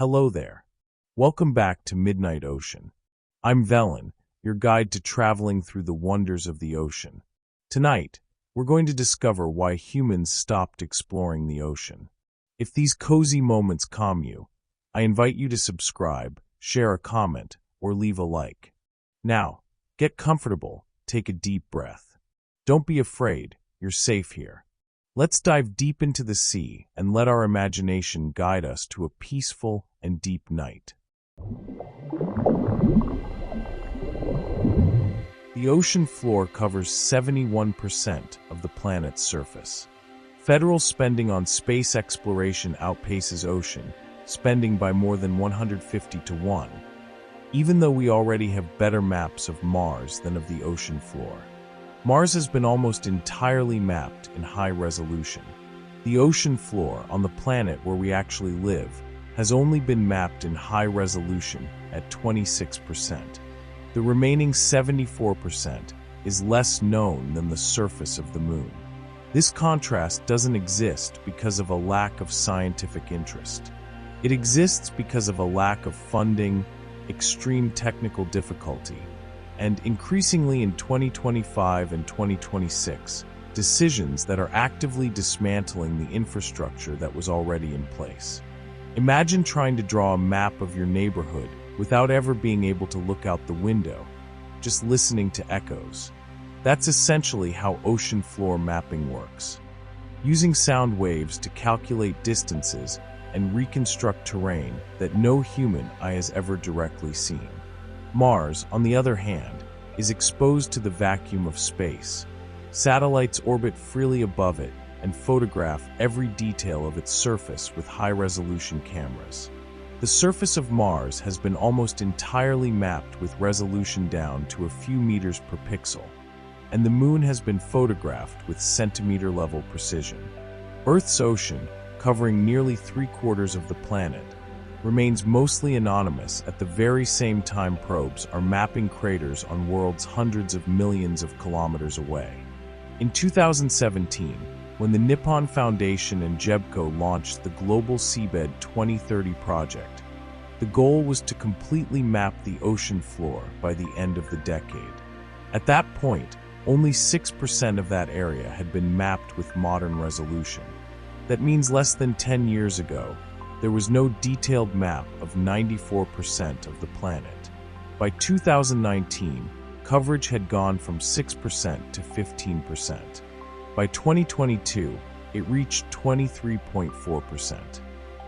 Hello there. Welcome back to Midnight Ocean. I'm Velen, your guide to traveling through the wonders of the ocean. Tonight, we're going to discover why humans stopped exploring the ocean. If these cozy moments calm you, I invite you to subscribe, share a comment, or leave a like. Now, get comfortable, take a deep breath. Don't be afraid, you're safe here. Let's dive deep into the sea and let our imagination guide us to a peaceful and deep night. The ocean floor covers 71% of the planet's surface. Federal spending on space exploration outpaces ocean spending by more than 150 to 1, even though we already have better maps of Mars than of the ocean floor. Mars has been almost entirely mapped in high resolution. The ocean floor on the planet where we actually live has only been mapped in high resolution at 26%. The remaining 74% is less known than the surface of the moon. This contrast doesn't exist because of a lack of scientific interest. It exists because of a lack of funding, extreme technical difficulty, and increasingly in 2025 and 2026, decisions that are actively dismantling the infrastructure that was already in place. Imagine trying to draw a map of your neighborhood without ever being able to look out the window, just listening to echoes. That's essentially how ocean floor mapping works. Using sound waves to calculate distances and reconstruct terrain that no human eye has ever directly seen. Mars, on the other hand, is exposed to the vacuum of space. Satellites orbit freely above it and photograph every detail of its surface with high-resolution cameras. The surface of Mars has been almost entirely mapped with resolution down to a few meters per pixel, and the Moon has been photographed with centimeter-level precision. Earth's ocean, covering nearly 3/4 of the planet, remains mostly anonymous at the very same time probes are mapping craters on worlds hundreds of millions of kilometers away. In 2017, when the Nippon Foundation and JEBCO launched the Global Seabed 2030 project, the goal was to completely map the ocean floor by the end of the decade. At that point, only 6% of that area had been mapped with modern resolution. That means less than 10 years ago, there was no detailed map of 94% of the planet. By 2019, coverage had gone from 6% to 15%. By 2022, it reached 23.4%.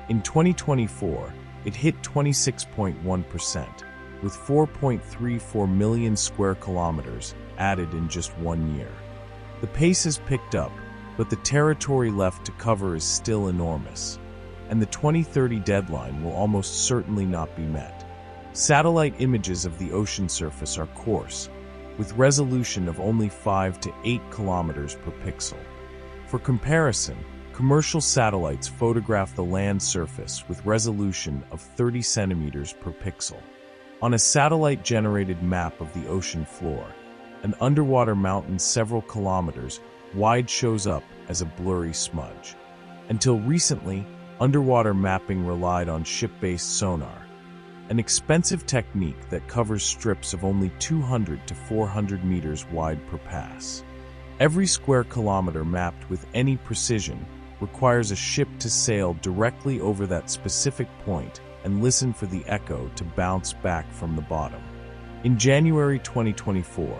In 2024, it hit 26.1%, with 4.34 million square kilometers added in just 1 year. The pace has picked up, but the territory left to cover is still enormous, and the 2030 deadline will almost certainly not be met. Satellite images of the ocean surface are coarse, with resolution of only 5 to 8 kilometers per pixel. For comparison, commercial satellites photograph the land surface with resolution of 30 centimeters per pixel. On a satellite-generated map of the ocean floor, an underwater mountain several kilometers wide shows up as a blurry smudge. Until recently, underwater mapping relied on ship-based sonar, an expensive technique that covers strips of only 200 to 400 meters wide per pass. Every square kilometer mapped with any precision requires a ship to sail directly over that specific point and listen for the echo to bounce back from the bottom. In January 2024,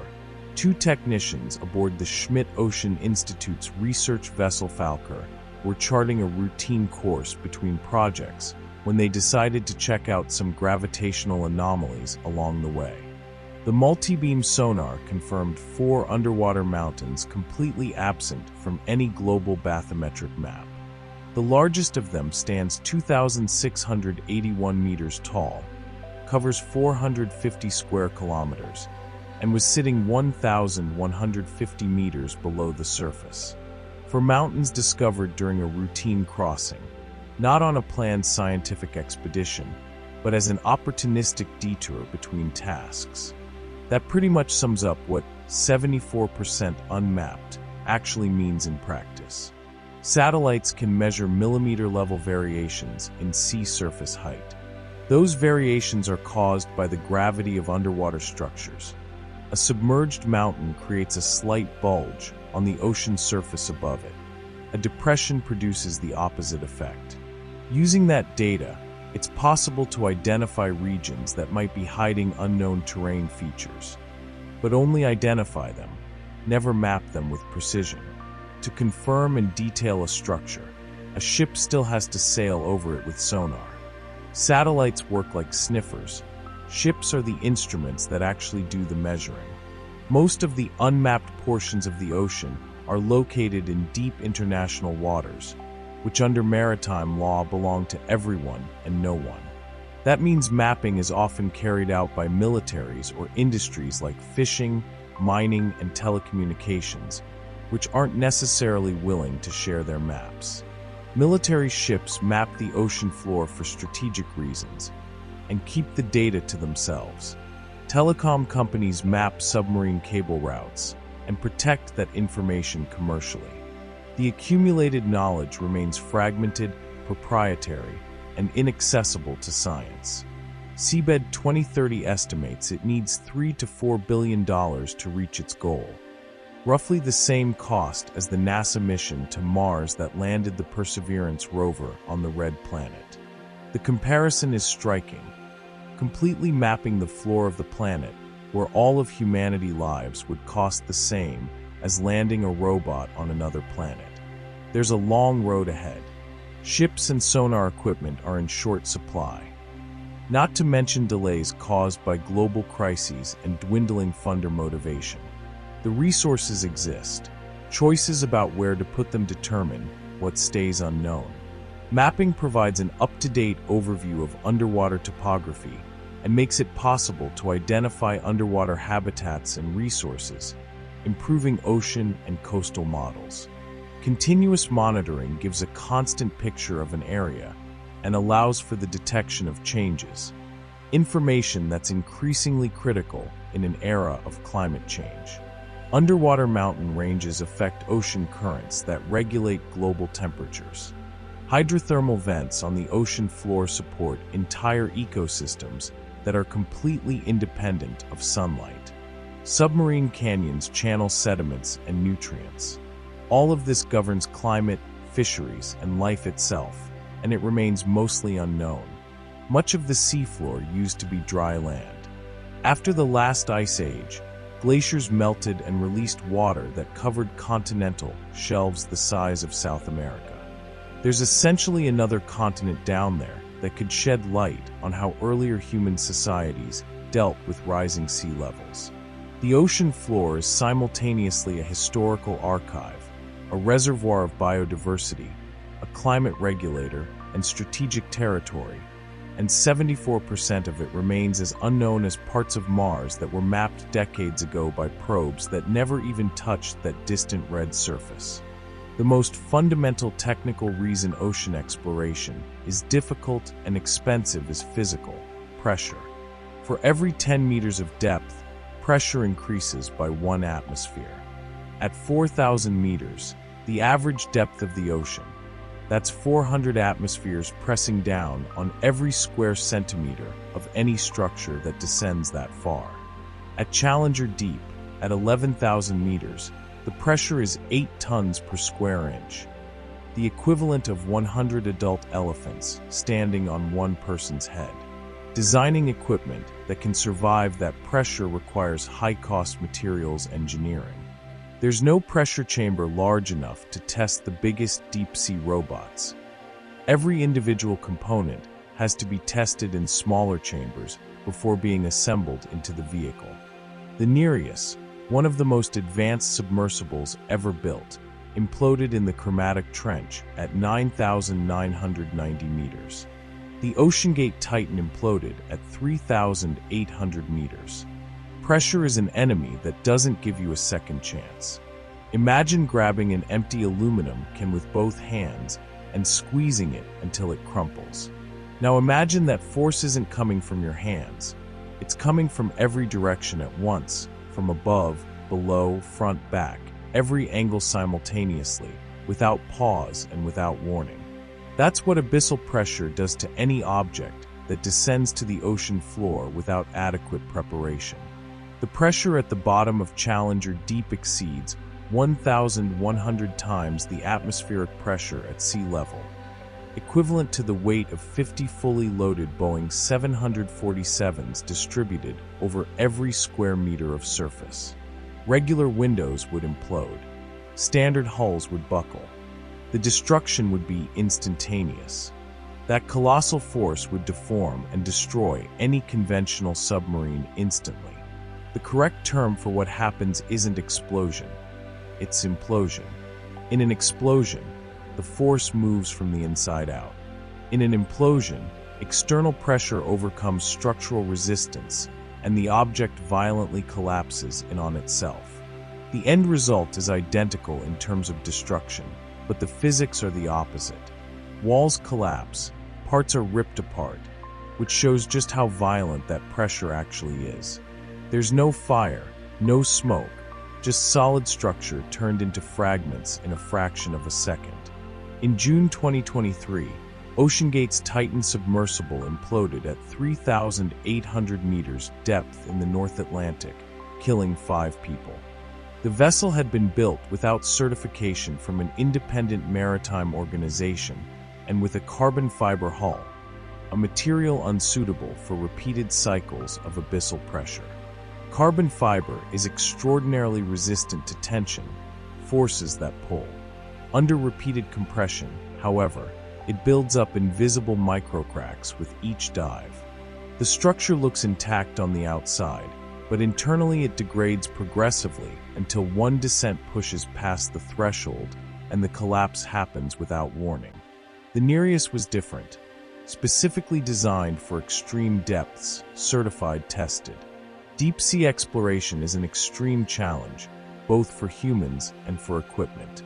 2 technicians aboard the Schmidt Ocean Institute's research vessel Falker were charting a routine course between projects when they decided to check out some gravitational anomalies along the way. The multi-beam sonar confirmed 4 underwater mountains completely absent from any global bathymetric map. The largest of them stands 2,681 meters tall, covers 450 square kilometers, and was sitting 1,150 meters below the surface. For mountains discovered during a routine crossing, not on a planned scientific expedition, but as an opportunistic detour between tasks. That pretty much sums up what 74% unmapped actually means in practice. Satellites can measure millimeter-level variations in sea surface height. Those variations are caused by the gravity of underwater structures. A submerged mountain creates a slight bulge on the ocean surface above it. A depression produces the opposite effect. Using that data, it's possible to identify regions that might be hiding unknown terrain features. But only identify them, never map them with precision. To confirm and detail a structure, a ship still has to sail over it with sonar. Satellites work like sniffers. Ships are the instruments that actually do the measuring. Most of the unmapped portions of the ocean are located in deep international waters, which under maritime law belong to everyone and no one. That means mapping is often carried out by militaries or industries like fishing, mining, and telecommunications, which aren't necessarily willing to share their maps. Military ships map the ocean floor for strategic reasons and keep the data to themselves. Telecom companies map submarine cable routes and protect that information commercially. The accumulated knowledge remains fragmented, proprietary, and inaccessible to science. Seabed 2030 estimates it needs $3 to $4 billion to reach its goal, roughly the same cost as the NASA mission to Mars that landed the Perseverance rover on the Red Planet. The comparison is striking. Completely mapping the floor of the planet, where all of humanity's lives would cost the same as landing a robot on another planet. There's a long road ahead. Ships and sonar equipment are in short supply. Not to mention delays caused by global crises and dwindling funder motivation. The resources exist. Choices about where to put them determine what stays unknown. Mapping provides an up-to-date overview of underwater topography and makes it possible to identify underwater habitats and resources, improving ocean and coastal models. Continuous monitoring gives a constant picture of an area and allows for the detection of changes, information that's increasingly critical in an era of climate change. Underwater mountain ranges affect ocean currents that regulate global temperatures. Hydrothermal vents on the ocean floor support entire ecosystems that are completely independent of sunlight. Submarine canyons channel sediments and nutrients. All of this governs climate, fisheries, and life itself, and it remains mostly unknown. Much of the seafloor used to be dry land. After the last ice age, glaciers melted and released water that covered continental shelves the size of South America. There's essentially another continent down there that could shed light on how earlier human societies dealt with rising sea levels. The ocean floor is simultaneously a historical archive, a reservoir of biodiversity, a climate regulator, and strategic territory, and 74% of it remains as unknown as parts of Mars that were mapped decades ago by probes that never even touched that distant red surface. The most fundamental technical reason ocean exploration is difficult and expensive is physical pressure. For every 10 meters of depth, pressure increases by 1 atmosphere. At 4,000 meters, the average depth of the ocean, that's 400 atmospheres pressing down on every square centimeter of any structure that descends that far. At Challenger Deep, at 11,000 meters, the pressure is 8 tons per square inch, the equivalent of 100 adult elephants standing on one person's head. Designing equipment that can survive that pressure requires high-cost materials engineering. There's no pressure chamber large enough to test the biggest deep-sea robots. Every individual component has to be tested in smaller chambers before being assembled into the vehicle. The Nereus, one of the most advanced submersibles ever built, imploded in the Chromatic Trench at 9,990 meters. The OceanGate Titan imploded at 3,800 meters. Pressure is an enemy that doesn't give you a second chance. Imagine grabbing an empty aluminum can with both hands and squeezing it until it crumples. Now imagine that force isn't coming from your hands. It's coming from every direction at once, from above, below, front, back, every angle simultaneously, without pause and without warning. That's what abyssal pressure does to any object that descends to the ocean floor without adequate preparation. The pressure at the bottom of Challenger Deep exceeds 1,100 times the atmospheric pressure at sea level, equivalent to the weight of 50 fully loaded Boeing 747s distributed over every square meter of surface. Regular windows would implode. Standard hulls would buckle. The destruction would be instantaneous. That colossal force would deform and destroy any conventional submarine instantly. The correct term for what happens isn't explosion, it's implosion. In an explosion, the force moves from the inside out. In an implosion, external pressure overcomes structural resistance, and the object violently collapses in on itself. The end result is identical in terms of destruction, but the physics are the opposite. Walls collapse, parts are ripped apart, which shows just how violent that pressure actually is. There's no fire, no smoke, just solid structure turned into fragments in a fraction of a second. In June 2023, OceanGate's Titan submersible imploded at 3,800 meters depth in the North Atlantic, killing 5 people. The vessel had been built without certification from an independent maritime organization and with a carbon fiber hull, a material unsuitable for repeated cycles of abyssal pressure. Carbon fiber is extraordinarily resistant to tension, forces that pull. Under repeated compression, however, it builds up invisible microcracks with each dive. The structure looks intact on the outside, but internally it degrades progressively until one descent pushes past the threshold and the collapse happens without warning. The Nereus was different, specifically designed for extreme depths, certified, tested. Deep-sea exploration is an extreme challenge, both for humans and for equipment.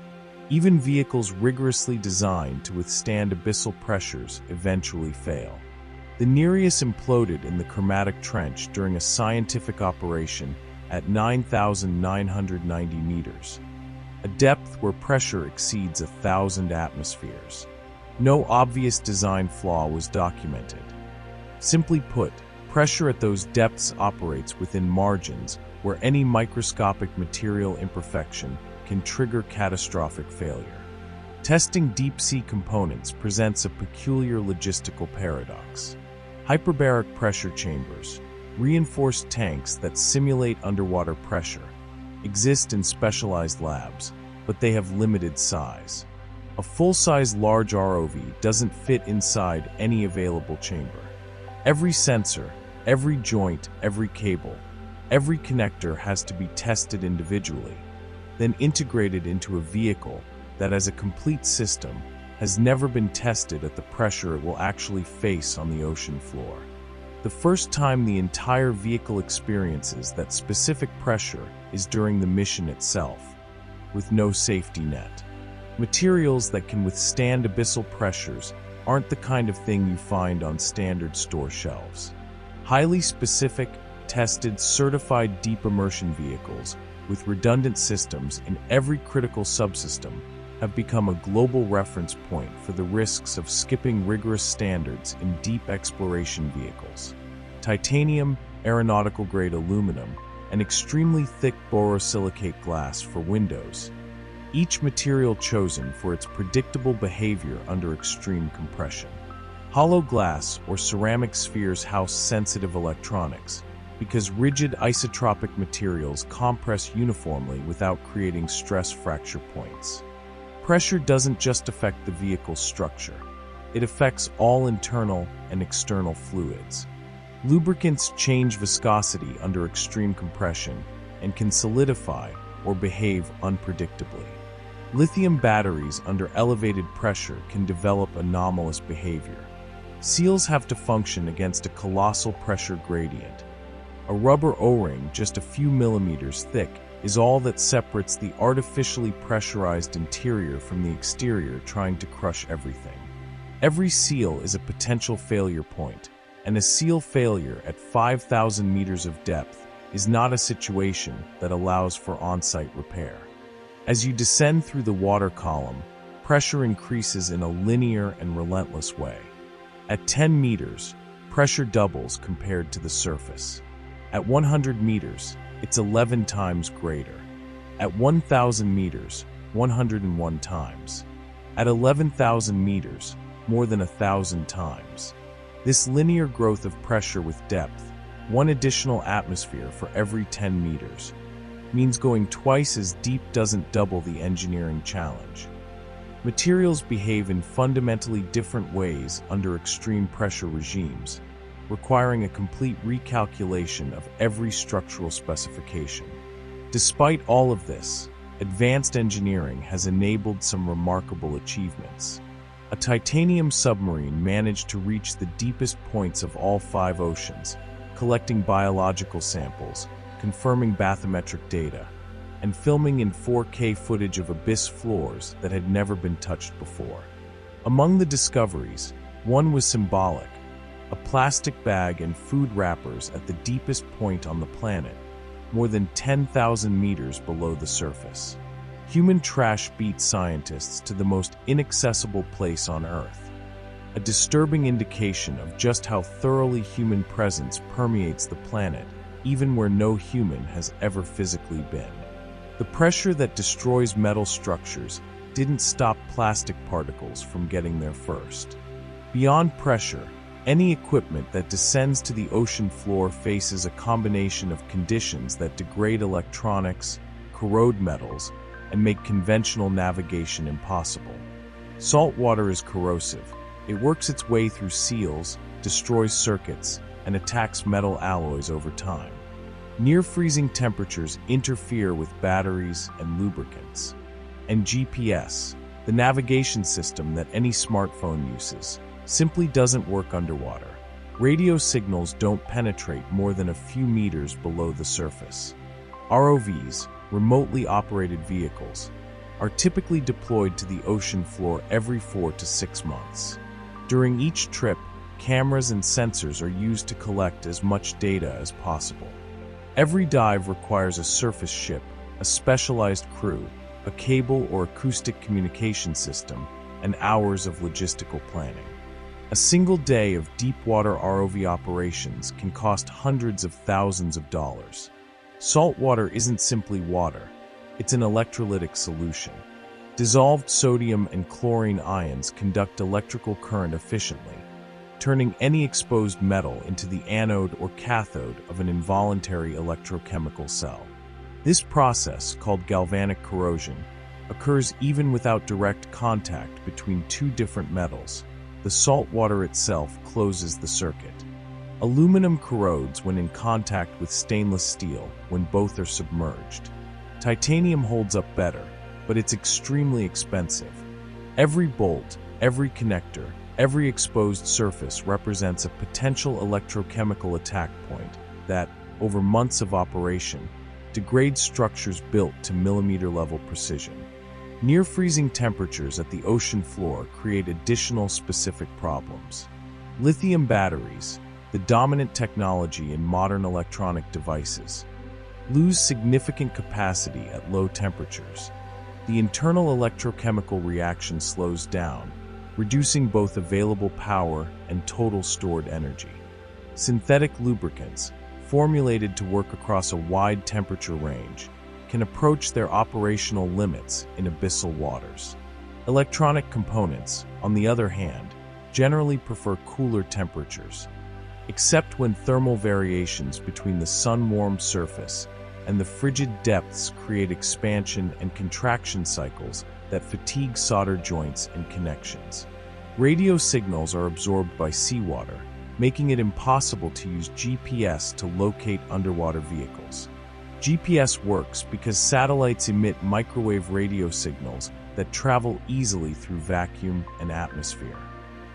Even vehicles rigorously designed to withstand abyssal pressures eventually fail. The Nereus imploded in the Chromatic Trench during a scientific operation at 9,990 meters, a depth where pressure exceeds 1,000 atmospheres. No obvious design flaw was documented. Simply put, pressure at those depths operates within margins where any microscopic material imperfection can trigger catastrophic failure. Testing deep-sea components presents a peculiar logistical paradox. Hyperbaric pressure chambers, reinforced tanks that simulate underwater pressure, exist in specialized labs, but they have limited size. A full-size large ROV doesn't fit inside any available chamber. Every sensor, every joint, every cable, every connector has to be tested individually, then integrated into a vehicle that, as a complete system, has never been tested at the pressure it will actually face on the ocean floor. The first time the entire vehicle experiences that specific pressure is during the mission itself, with no safety net. Materials that can withstand abyssal pressures aren't the kind of thing you find on standard store shelves. Highly specific, tested, certified deep immersion vehicles with redundant systems in every critical subsystem have become a global reference point for the risks of skipping rigorous standards in deep exploration vehicles. Titanium, aeronautical-grade aluminum, and extremely thick borosilicate glass for windows, each material chosen for its predictable behavior under extreme compression. Hollow glass or ceramic spheres house sensitive electronics because rigid isotropic materials compress uniformly without creating stress fracture points. Pressure doesn't just affect the vehicle's structure. It affects all internal and external fluids. Lubricants change viscosity under extreme compression and can solidify or behave unpredictably. Lithium batteries under elevated pressure can develop anomalous behavior. Seals have to function against a colossal pressure gradient. A rubber O-ring just a few millimeters thick is all that separates the artificially pressurized interior from the exterior, trying to crush everything. Every seal is a potential failure point, and a seal failure at 5,000 meters of depth is not a situation that allows for on-site repair. As you descend through the water column, pressure increases in a linear and relentless way. At 10 meters, pressure doubles compared to the surface. At 100 meters, it's 11 times greater. At 1,000 meters, 101 times. At 11,000 meters, more than 1,000 times. This linear growth of pressure with depth, one additional atmosphere for every 10 meters, means going twice as deep doesn't double the engineering challenge. Materials behave in fundamentally different ways under extreme pressure regimes, requiring a complete recalculation of every structural specification. Despite all of this, advanced engineering has enabled some remarkable achievements. A titanium submarine managed to reach the deepest points of all 5 oceans, collecting biological samples, confirming bathymetric data, and filming in 4K footage of abyss floors that had never been touched before. Among the discoveries, one was symbolic: a plastic bag and food wrappers at the deepest point on the planet, more than 10,000 meters below the surface. Human trash beat scientists to the most inaccessible place on Earth, a disturbing indication of just how thoroughly human presence permeates the planet, even where no human has ever physically been. The pressure that destroys metal structures didn't stop plastic particles from getting there first. Beyond pressure, any equipment that descends to the ocean floor faces a combination of conditions that degrade electronics, corrode metals, and make conventional navigation impossible. Salt water is corrosive. It works its way through seals, destroys circuits, and attacks metal alloys over time. Near-freezing temperatures interfere with batteries and lubricants. And GPS, the navigation system that any smartphone uses, simply doesn't work underwater. Radio signals don't penetrate more than a few meters below the surface. ROVs, remotely operated vehicles, are typically deployed to the ocean floor every 4 to 6 months. During each trip, cameras and sensors are used to collect as much data as possible. Every dive requires a surface ship, a specialized crew, a cable or acoustic communication system, and hours of logistical planning. A single day of deep-water ROV operations can cost hundreds of thousands of dollars. Salt water isn't simply water, it's an electrolytic solution. Dissolved sodium and chlorine ions conduct electrical current efficiently, turning any exposed metal into the anode or cathode of an involuntary electrochemical cell. This process, called galvanic corrosion, occurs even without direct contact between 2 different metals. The salt water itself closes the circuit. Aluminum corrodes when in contact with stainless steel when both are submerged. Titanium holds up better, but it's extremely expensive. Every bolt, every connector, every exposed surface represents a potential electrochemical attack point that, over months of operation, degrades structures built to millimeter-level precision. Near-freezing temperatures at the ocean floor create additional specific problems. Lithium batteries, the dominant technology in modern electronic devices, lose significant capacity at low temperatures. The internal electrochemical reaction slows down, reducing both available power and total stored energy. Synthetic lubricants, formulated to work across a wide temperature range, can approach their operational limits in abyssal waters. Electronic components, on the other hand, generally prefer cooler temperatures, except when thermal variations between the sun-warmed surface and the frigid depths create expansion and contraction cycles that fatigue solder joints and connections. Radio signals are absorbed by seawater, making it impossible to use GPS to locate underwater vehicles. GPS works because satellites emit microwave radio signals that travel easily through vacuum and atmosphere.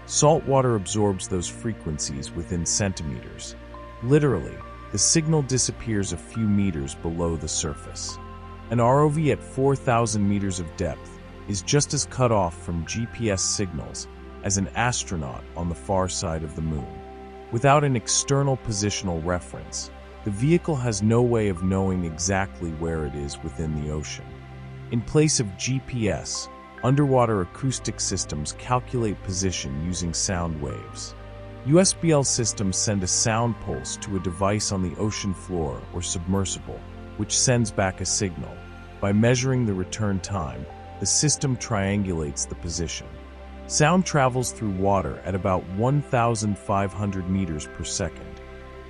Salt water absorbs those frequencies within centimeters. Literally, the signal disappears a few meters below the surface. An ROV at 4,000 meters of depth is just as cut off from GPS signals as an astronaut on the far side of the moon. Without an external positional reference, the vehicle has no way of knowing exactly where it is within the ocean. In place of GPS, underwater acoustic systems calculate position using sound waves. USBL systems send a sound pulse to a device on the ocean floor or submersible, which sends back a signal. By measuring the return time, the system triangulates the position. Sound travels through water at about 1,500 meters per second,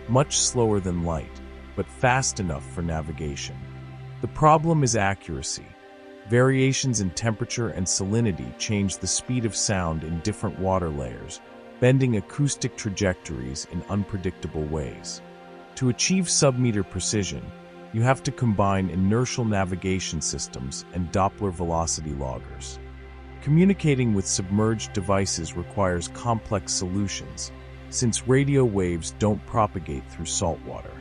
much slower than light, but fast enough for navigation. The problem is accuracy. Variations in temperature and salinity change the speed of sound in different water layers, bending acoustic trajectories in unpredictable ways. To achieve sub-meter precision, you have to combine inertial navigation systems and Doppler velocity loggers. Communicating with submerged devices requires complex solutions, since radio waves don't propagate through saltwater.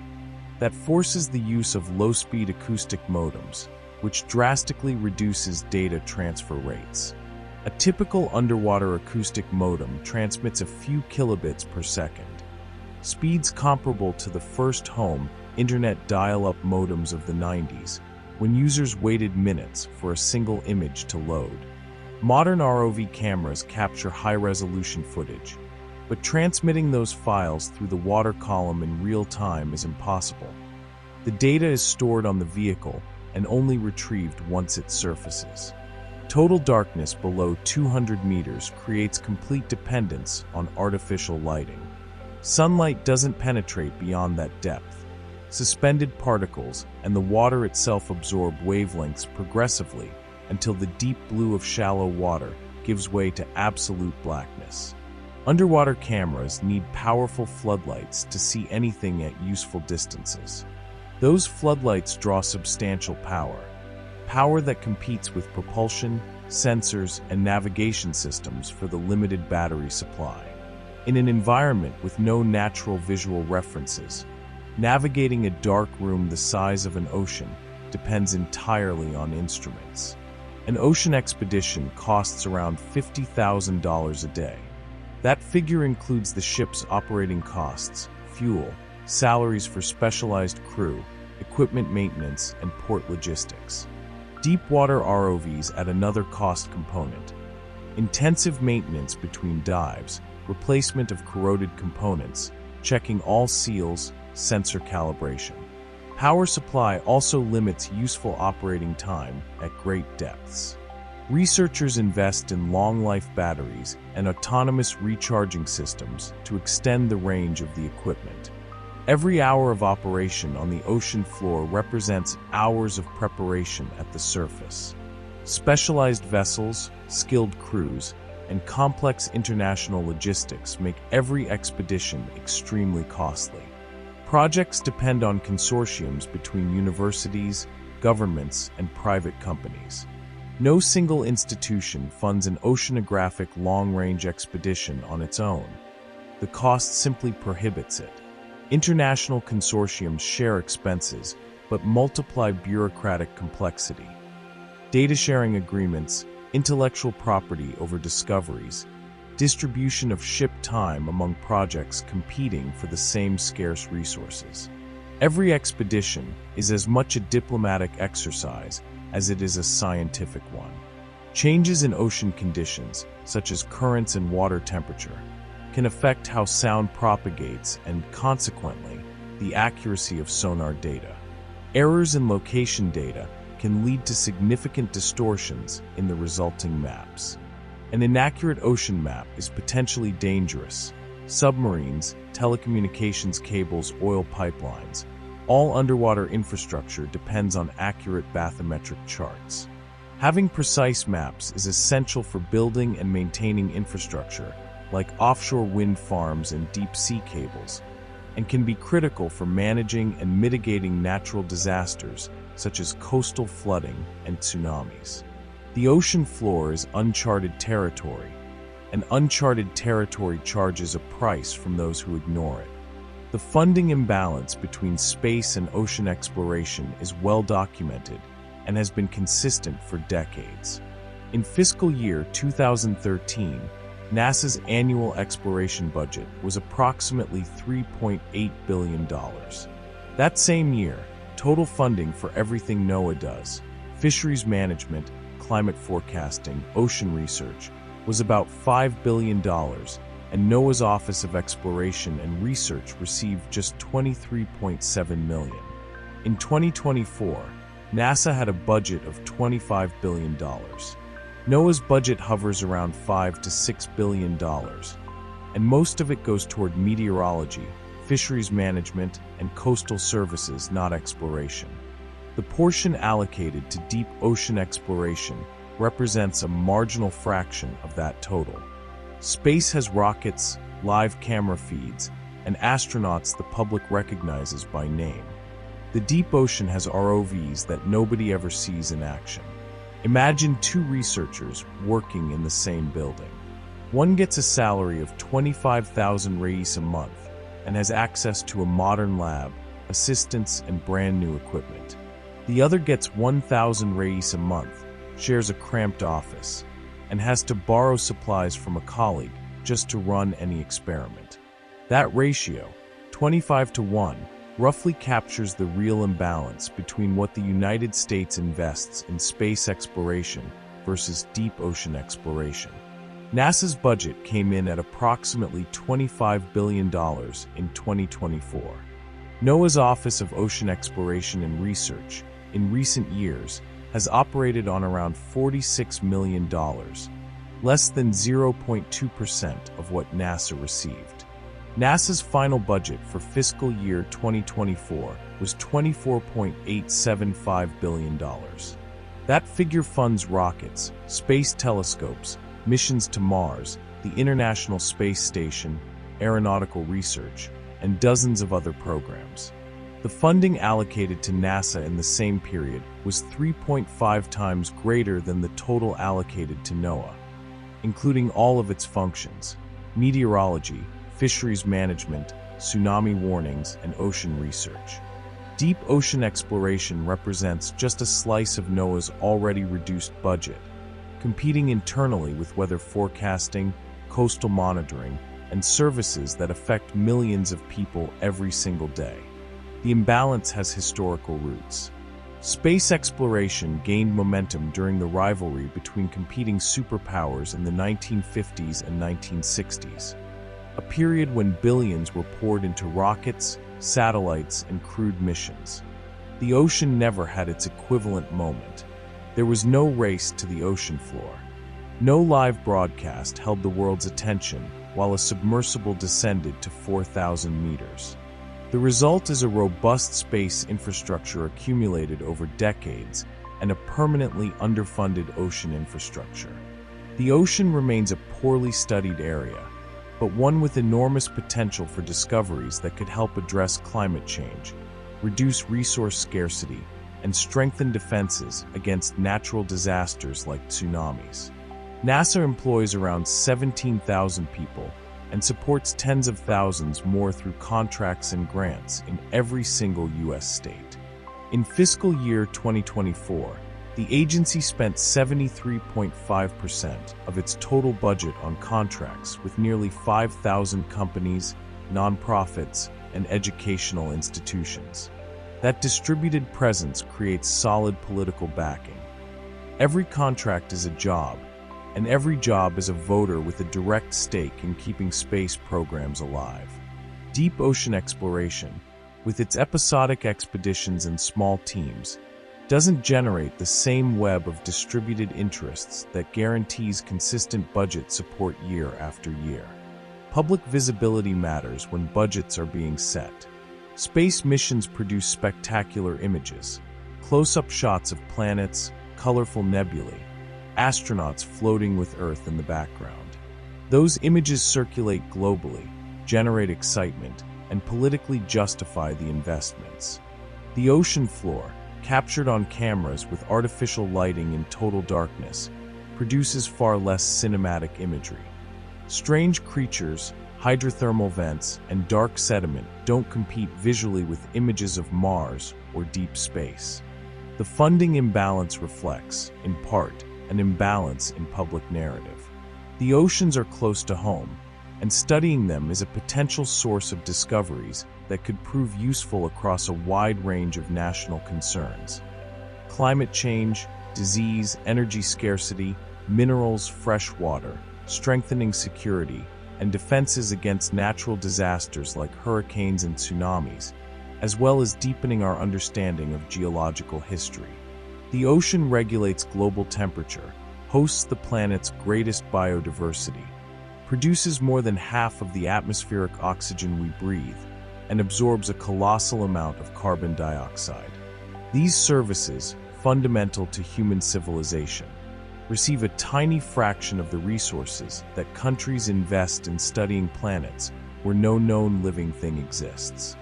That forces the use of low-speed acoustic modems, which drastically reduces data transfer rates. A typical underwater acoustic modem transmits a few kilobits per second. Speeds comparable to the first home internet dial-up modems of the 90s, when users waited minutes for a single image to load. Modern ROV cameras capture high-resolution footage, but transmitting those files through the water column in real time is impossible. The data is stored on the vehicle and only retrieved once it surfaces. Total darkness below 200 meters creates complete dependence on artificial lighting. Sunlight doesn't penetrate beyond that depth. Suspended particles and the water itself absorb wavelengths progressively until the deep blue of shallow water gives way to absolute blackness. Underwater cameras need powerful floodlights to see anything at useful distances. Those floodlights draw substantial power that competes with propulsion, sensors, and navigation systems for the limited battery supply. In an environment with no natural visual references, navigating a dark room the size of an ocean depends entirely on instruments. An ocean expedition costs around $50,000 a day. That figure includes the ship's operating costs, fuel, salaries for specialized crew, equipment maintenance, and port logistics. Deepwater ROVs add another cost component: intensive maintenance between dives, replacement of corroded components, checking all seals, sensor calibration. Power supply also limits useful operating time at great depths. Researchers invest in long-life batteries and autonomous recharging systems to extend the range of the equipment. Every hour of operation on the ocean floor represents hours of preparation at the surface. Specialized vessels, skilled crews, and complex international logistics make every expedition extremely costly. Projects depend on consortiums between universities, governments, and private companies. No single institution funds an oceanographic long-range expedition on its own. The cost simply prohibits it. International consortiums share expenses, but multiply bureaucratic complexity. Data sharing agreements, intellectual property over discoveries, distribution of ship time among projects competing for the same scarce resources. Every expedition is as much a diplomatic exercise as it is a scientific one. Changes in ocean conditions, such as currents and water temperature, can affect how sound propagates and, consequently, the accuracy of sonar data. Errors in location data can lead to significant distortions in the resulting maps. An inaccurate ocean map is potentially dangerous. Submarines, telecommunications cables, oil pipelines, all underwater infrastructure depends on accurate bathymetric charts. Having precise maps is essential for building and maintaining infrastructure, like offshore wind farms and deep-sea cables, and can be critical for managing and mitigating natural disasters such as coastal flooding and tsunamis. The ocean floor is uncharted territory, and uncharted territory charges a price from those who ignore it. The funding imbalance between space and ocean exploration is well documented and has been consistent for decades. In fiscal year 2013, NASA's annual exploration budget was approximately $3.8 billion. That same year, total funding for everything NOAA does, fisheries management, climate forecasting, ocean research, was about $5 billion, and NOAA's Office of Exploration and Research received just $23.7 million. In 2024, NASA had a budget of $25 billion. NOAA's budget hovers around $5 to $6 billion, and most of it goes toward meteorology, fisheries management, and coastal services, not exploration. The portion allocated to deep ocean exploration represents a marginal fraction of that total. Space has rockets, live camera feeds, and astronauts the public recognizes by name. The deep ocean has ROVs that nobody ever sees in action. Imagine two researchers working in the same building. One gets a salary of 25,000 reais a month and has access to a modern lab, assistants, and brand new equipment. The other gets 1,000 reais a month, shares a cramped office, and has to borrow supplies from a colleague just to run any experiment. That ratio, 25 to 1, roughly captures the real imbalance between what the United States invests in space exploration versus deep ocean exploration. NASA's budget came in at approximately $25 billion in 2024. NOAA's Office of Ocean Exploration and Research, in recent years, has operated on around $46 million, less than 0.2% of what NASA received. NASA's final budget for fiscal year 2024 was $24.875 billion. That figure funds rockets, space telescopes, missions to Mars, the International Space Station, aeronautical research, and dozens of other programs. The funding allocated to NASA in the same period was 3.5 times greater than the total allocated to NOAA, including all of its functions: meteorology, fisheries management, tsunami warnings, and ocean research. Deep ocean exploration represents just a slice of NOAA's already reduced budget, competing internally with weather forecasting, coastal monitoring, and services that affect millions of people every single day. The imbalance has historical roots. Space exploration gained momentum during the rivalry between competing superpowers in the 1950s and 1960s, a period when billions were poured into rockets, satellites, and crewed missions. The ocean never had its equivalent moment. There was no race to the ocean floor. No live broadcast held the world's attention while a submersible descended to 4,000 meters. The result is a robust space infrastructure accumulated over decades and a permanently underfunded ocean infrastructure. The ocean remains a poorly studied area, but one with enormous potential for discoveries that could help address climate change, reduce resource scarcity, and strengthen defenses against natural disasters like tsunamis. NASA employs around 17,000 people and supports tens of thousands more through contracts and grants in every single U.S. state. In fiscal year 2024, the agency spent 73.5% of its total budget on contracts with nearly 5,000 companies, nonprofits, and educational institutions. That distributed presence creates solid political backing. Every contract is a job, and every job is a voter with a direct stake in keeping space programs alive. Deep ocean exploration, with its episodic expeditions and small teams, doesn't generate the same web of distributed interests that guarantees consistent budget support year after year. Public visibility matters when budgets are being set. Space missions produce spectacular images, close-up shots of planets, colorful nebulae, astronauts floating with Earth in the background. Those images circulate globally, generate excitement, and politically justify the investments. The ocean floor, captured on cameras with artificial lighting in total darkness, produces far less cinematic imagery. Strange creatures, hydrothermal vents, and dark sediment don't compete visually with images of Mars or deep space. The funding imbalance reflects, in part, an imbalance in public narrative. The oceans are close to home, and studying them is a potential source of discoveries that could prove useful across a wide range of national concerns. Climate change, disease, energy scarcity, minerals, fresh water, strengthening security, and defenses against natural disasters like hurricanes and tsunamis, as well as deepening our understanding of geological history. The ocean regulates global temperature, hosts the planet's greatest biodiversity, produces more than half of the atmospheric oxygen we breathe, and absorbs a colossal amount of carbon dioxide. These services, fundamental to human civilization, receive a tiny fraction of the resources that countries invest in studying planets where no known living thing exists.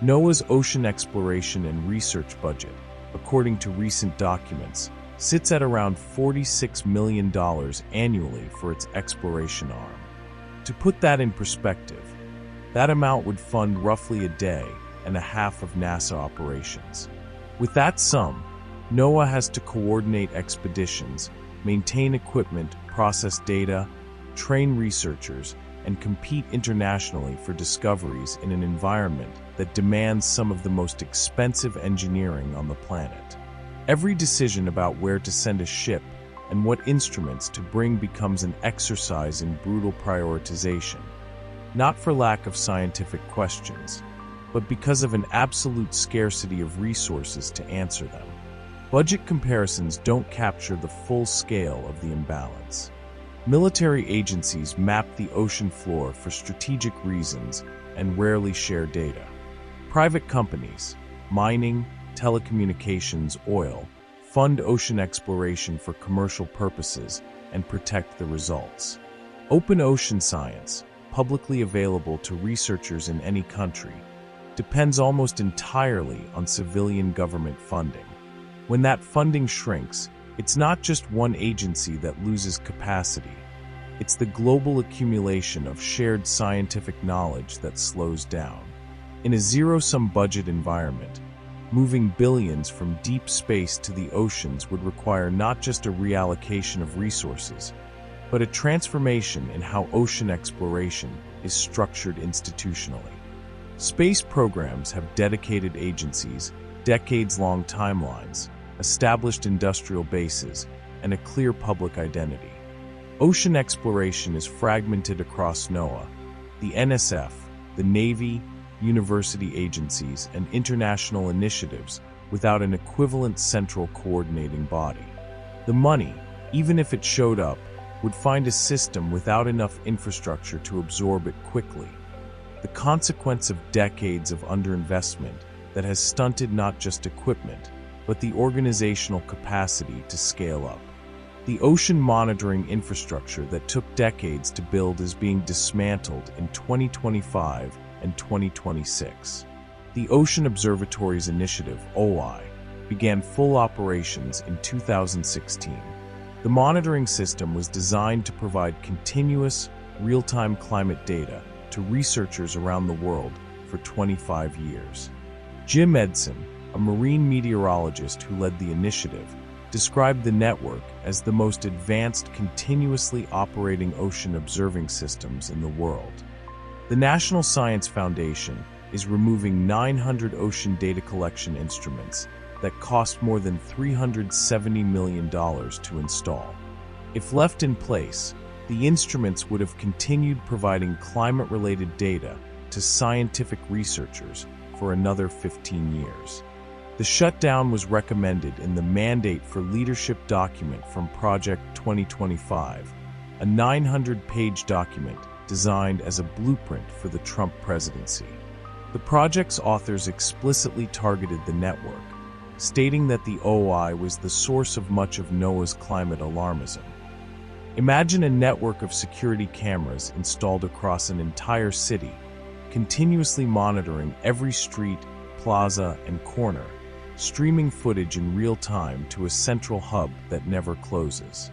NOAA's ocean exploration and research budget, according to recent documents, sits at around $46 million annually for its exploration arm. To put that in perspective, that amount would fund roughly a day and a half of NASA operations. With that sum, NOAA has to coordinate expeditions, maintain equipment, process data, train researchers, and compete internationally for discoveries in an environment that demands some of the most expensive engineering on the planet. Every decision about where to send a ship and what instruments to bring becomes an exercise in brutal prioritization, not for lack of scientific questions, but because of an absolute scarcity of resources to answer them. Budget comparisons don't capture the full scale of the imbalance. Military agencies map the ocean floor for strategic reasons and rarely share data. Private companies, mining, telecommunications, oil, fund ocean exploration for commercial purposes and protect the results. Open ocean science, publicly available to researchers in any country, depends almost entirely on civilian government funding. When that funding shrinks, it's not just one agency that loses capacity. It's the global accumulation of shared scientific knowledge that slows down. In a zero-sum budget environment, moving billions from deep space to the oceans would require not just a reallocation of resources, but a transformation in how ocean exploration is structured institutionally. Space programs have dedicated agencies, decades-long timelines, established industrial bases, and a clear public identity. Ocean exploration is fragmented across NOAA, the NSF, the Navy, university agencies, and international initiatives without an equivalent central coordinating body. The money, even if it showed up, would find a system without enough infrastructure to absorb it quickly. The consequence of decades of underinvestment that has stunted not just equipment, but the organizational capacity to scale up. The ocean monitoring infrastructure that took decades to build is being dismantled in 2025 and 2026. The Ocean Observatories Initiative, OI, began full operations in 2016. The monitoring system was designed to provide continuous, real-time climate data to researchers around the world for 25 years. Jim Edson, a marine meteorologist who led the initiative, described the network as the most advanced continuously operating ocean observing systems in the world. The National Science Foundation is removing 900 ocean data collection instruments that cost more than $370 million to install. If left in place, the instruments would have continued providing climate-related data to scientific researchers for another 15 years. The shutdown was recommended in the Mandate for Leadership document from Project 2025, a 900-page document designed as a blueprint for the Trump presidency. The project's authors explicitly targeted the network, stating that the OI was the source of much of NOAA's climate alarmism. Imagine a network of security cameras installed across an entire city, continuously monitoring every street, plaza, and corner, streaming footage in real time to a central hub that never closes.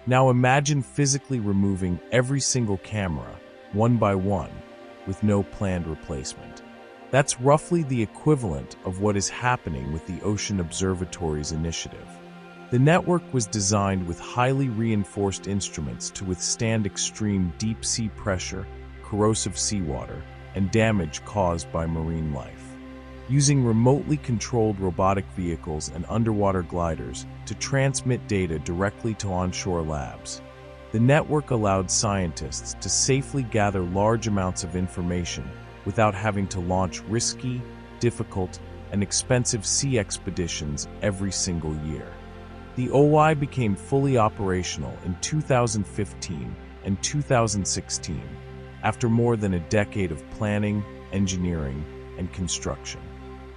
Now imagine physically removing every single camera, one by one, with no planned replacement. That's roughly the equivalent of what is happening with the Ocean Observatories Initiative. The network was designed with highly reinforced instruments to withstand extreme deep-sea pressure, corrosive seawater, and damage caused by marine life. Using remotely controlled robotic vehicles and underwater gliders to transmit data directly to onshore labs. The network allowed scientists to safely gather large amounts of information without having to launch risky, difficult, and expensive sea expeditions every single year. The OI became fully operational in 2015 and 2016, after more than a decade of planning, engineering, and construction.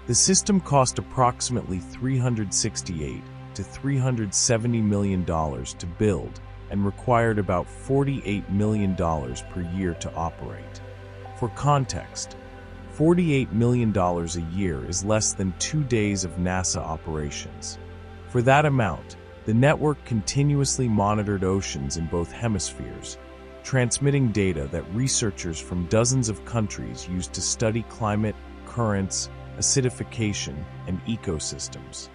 The system cost approximately $368 to $370 million to build and required about $48 million per year to operate. For context, $48 million a year is less than 2 days of NASA operations. For that amount, the network continuously monitored oceans in both hemispheres, transmitting data that researchers from dozens of countries used to study climate, currents, acidification, and ecosystems.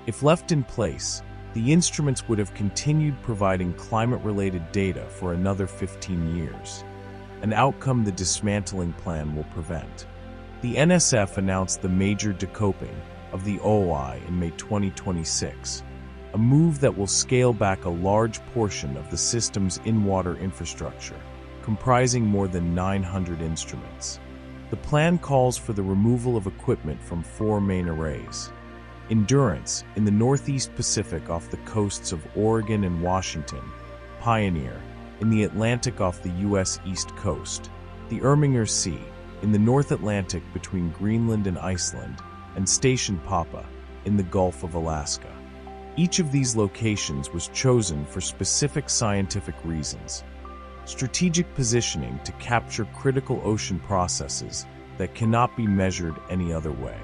If left in place, the instruments would have continued providing climate-related data for another 15 years, an outcome the dismantling plan will prevent. The NSF announced the major decoping of the OI in May 2026, a move that will scale back a large portion of the system's in-water infrastructure, comprising more than 900 instruments. The plan calls for the removal of equipment from 4 main arrays: Endurance in the Northeast Pacific off the coasts of Oregon and Washington, Pioneer in the Atlantic off the U.S. East Coast, the Irminger Sea in the North Atlantic between Greenland and Iceland, and Station Papa in the Gulf of Alaska. Each of these locations was chosen for specific scientific reasons: strategic positioning to capture critical ocean processes that cannot be measured any other way.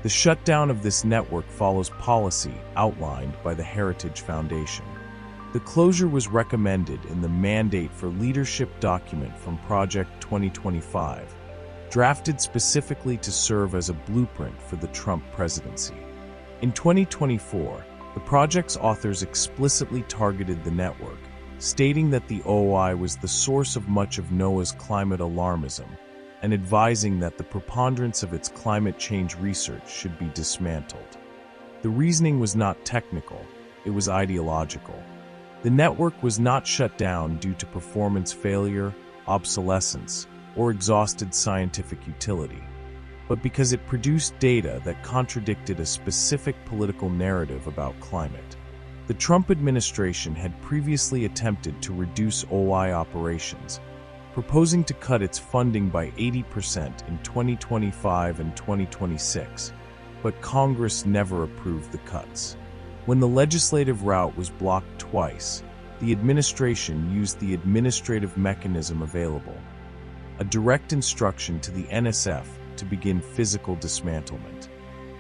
The shutdown of this network follows policy outlined by the Heritage Foundation. The closure was recommended in the Mandate for Leadership document from Project 2025, drafted specifically to serve as a blueprint for the Trump presidency. In 2024, the project's authors explicitly targeted the network, stating that the OI was the source of much of NOAA's climate alarmism, and advising that the preponderance of its climate change research should be dismantled. The reasoning was not technical, it was ideological. The network was not shut down due to performance failure, obsolescence, or exhausted scientific utility, but because it produced data that contradicted a specific political narrative about climate. The Trump administration had previously attempted to reduce OI operations, proposing to cut its funding by 80% in 2025 and 2026, but Congress never approved the cuts. When the legislative route was blocked twice, the administration used the administrative mechanism available: a direct instruction to the NSF to begin physical dismantlement.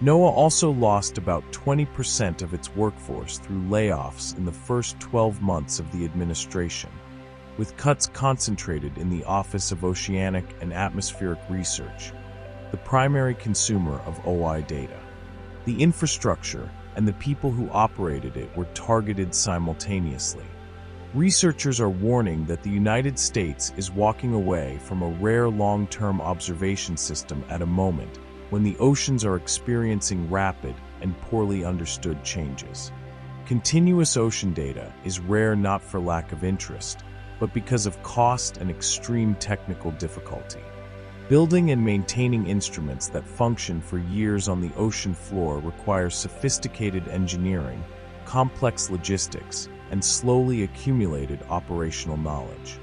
NOAA also lost about 20% of its workforce through layoffs in the first 12 months of the administration, with cuts concentrated in the Office of Oceanic and Atmospheric Research, the primary consumer of OI data. The infrastructure and the people who operated it were targeted simultaneously. Researchers are warning that the United States is walking away from a rare long-term observation system at a moment when the oceans are experiencing rapid and poorly understood changes. Continuous ocean data is rare not for lack of interest, but because of cost and extreme technical difficulty. Building and maintaining instruments that function for years on the ocean floor requires sophisticated engineering, complex logistics, and slowly accumulated operational knowledge.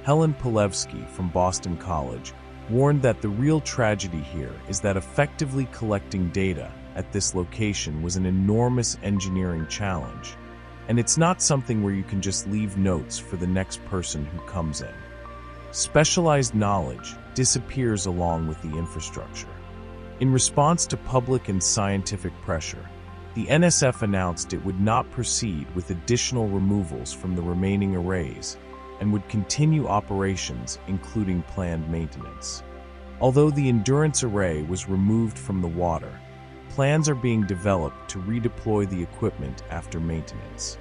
Helen Polevsky from Boston College warned that the real tragedy here is that effectively collecting data at this location was an enormous engineering challenge, and it's not something where you can just leave notes for the next person who comes in. Specialized knowledge disappears along with the infrastructure. In response to public and scientific pressure, the NSF announced it would not proceed with additional removals from the remaining arrays and would continue operations, including planned maintenance. Although the Endurance Array was removed from the water, plans are being developed to redeploy the equipment after maintenance.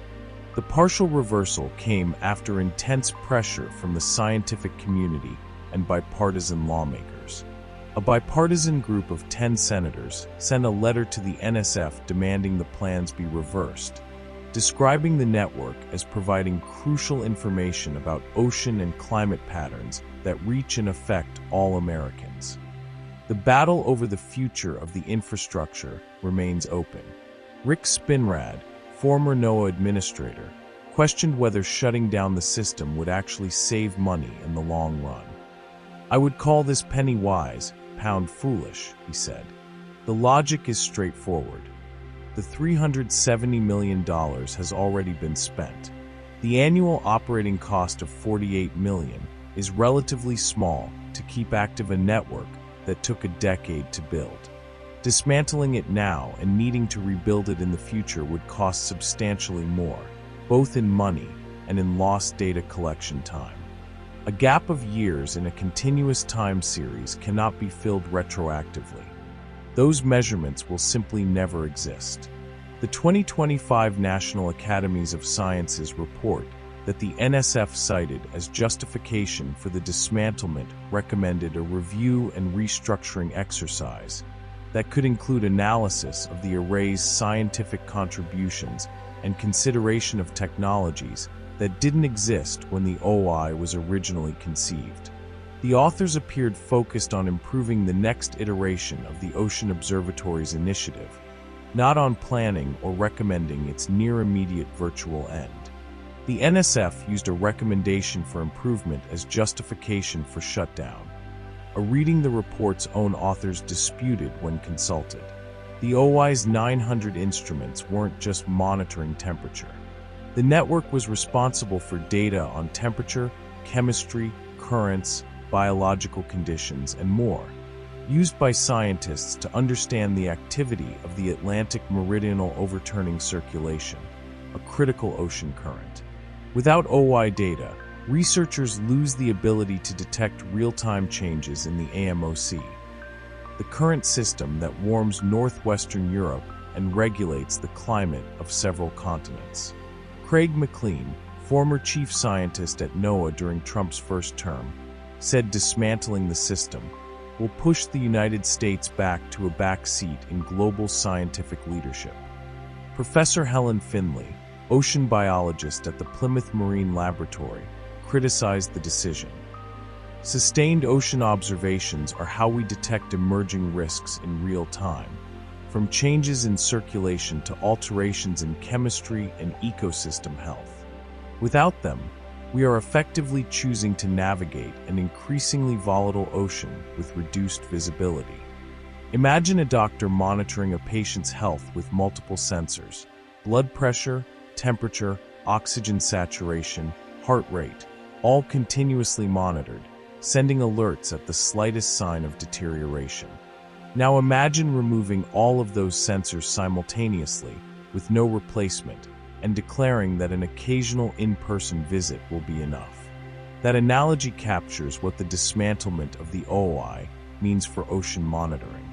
The partial reversal came after intense pressure from the scientific community and bipartisan lawmakers. A bipartisan group of 10 senators sent a letter to the NSF demanding the plans be reversed, describing the network as providing crucial information about ocean and climate patterns that reach and affect all Americans. The battle over the future of the infrastructure remains open. Rick Spinrad, former NOAA administrator, questioned whether shutting down the system would actually save money in the long run. "I would call this penny wise, pound foolish," he said. "The logic is straightforward. The $370 million has already been spent. The annual operating cost of $48 million is relatively small to keep active a network that took a decade to build. Dismantling it now and needing to rebuild it in the future would cost substantially more, both in money and in lost data collection time. A gap of years in a continuous time series cannot be filled retroactively. Those measurements will simply never exist." The 2025 National Academies of Sciences report that the NSF cited as justification for the dismantlement recommended a review and restructuring exercise that could include analysis of the array's scientific contributions and consideration of technologies that didn't exist when the OI was originally conceived. The authors appeared focused on improving the next iteration of the Ocean Observatory's initiative, not on planning or recommending its near-immediate virtual end. The NSF used a recommendation for improvement as justification for shutdown, a reading the report's own authors disputed when consulted. The OI's 900 instruments weren't just monitoring temperature. The network was responsible for data on temperature, chemistry, currents, biological conditions, and more, used by scientists to understand the activity of the Atlantic Meridional Overturning Circulation, a critical ocean current. Without OI data, researchers lose the ability to detect real-time changes in the AMOC, the current system that warms northwestern Europe and regulates the climate of several continents. Craig McLean, former chief scientist at NOAA during Trump's first term, said dismantling the system will push the United States back to a back seat in global scientific leadership. Professor Helen Finley, ocean biologist at the Plymouth Marine Laboratory, criticized the decision. "Sustained ocean observations are how we detect emerging risks in real time, from changes in circulation to alterations in chemistry and ecosystem health. Without them, we are effectively choosing to navigate an increasingly volatile ocean with reduced visibility." Imagine a doctor monitoring a patient's health with multiple sensors: blood pressure, temperature, oxygen saturation, heart rate, all continuously monitored, sending alerts at the slightest sign of deterioration. Now imagine removing all of those sensors simultaneously with no replacement, and declaring that an occasional in-person visit will be enough. That analogy captures what the dismantlement of the OI means for ocean monitoring.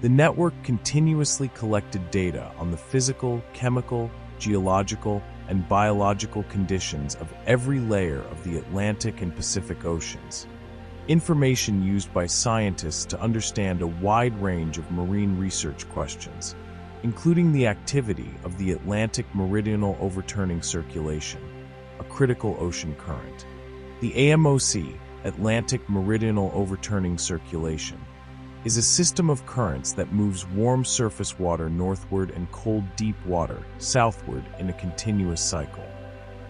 The network continuously collected data on the physical, chemical, geological, and biological conditions of every layer of the Atlantic and Pacific Oceans. Information used by scientists to understand a wide range of marine research questions, including the activity of the Atlantic Meridional Overturning Circulation, a critical ocean current. The AMOC, Atlantic Meridional Overturning Circulation, is a system of currents that moves warm surface water northward and cold deep water southward in a continuous cycle.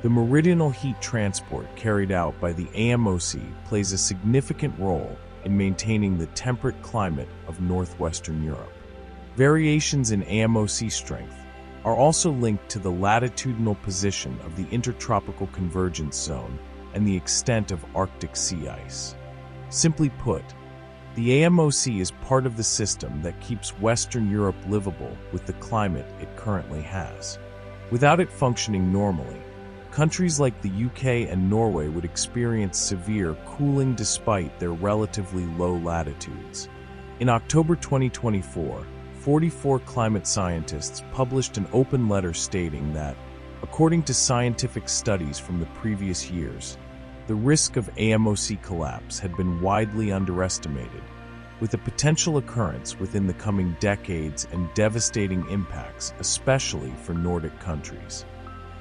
The meridional heat transport carried out by the AMOC plays a significant role in maintaining the temperate climate of northwestern Europe. Variations in AMOC strength are also linked to the latitudinal position of the intertropical convergence zone and the extent of Arctic sea ice. Simply put, the AMOC is part of the system that keeps Western Europe livable with the climate it currently has. Without it functioning normally, countries like the UK and Norway would experience severe cooling despite their relatively low latitudes. In October 2024, 44 climate scientists published an open letter stating that, according to scientific studies from the previous years, the risk of AMOC collapse had been widely underestimated, with a potential occurrence within the coming decades and devastating impacts, especially for Nordic countries.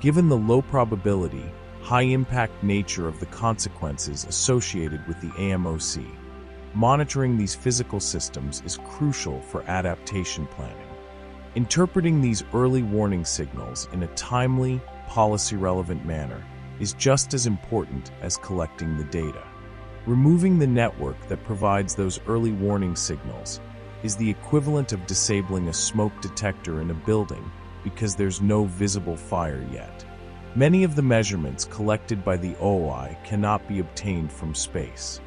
Given the low probability, high-impact nature of the consequences associated with the AMOC, monitoring these physical systems is crucial for adaptation planning. Interpreting these early warning signals in a timely, policy-relevant manner is just as important as collecting the data. Removing the network that provides those early warning signals is the equivalent of disabling a smoke detector in a building because there's no visible fire yet. Many of the measurements collected by the OI cannot be obtained from space.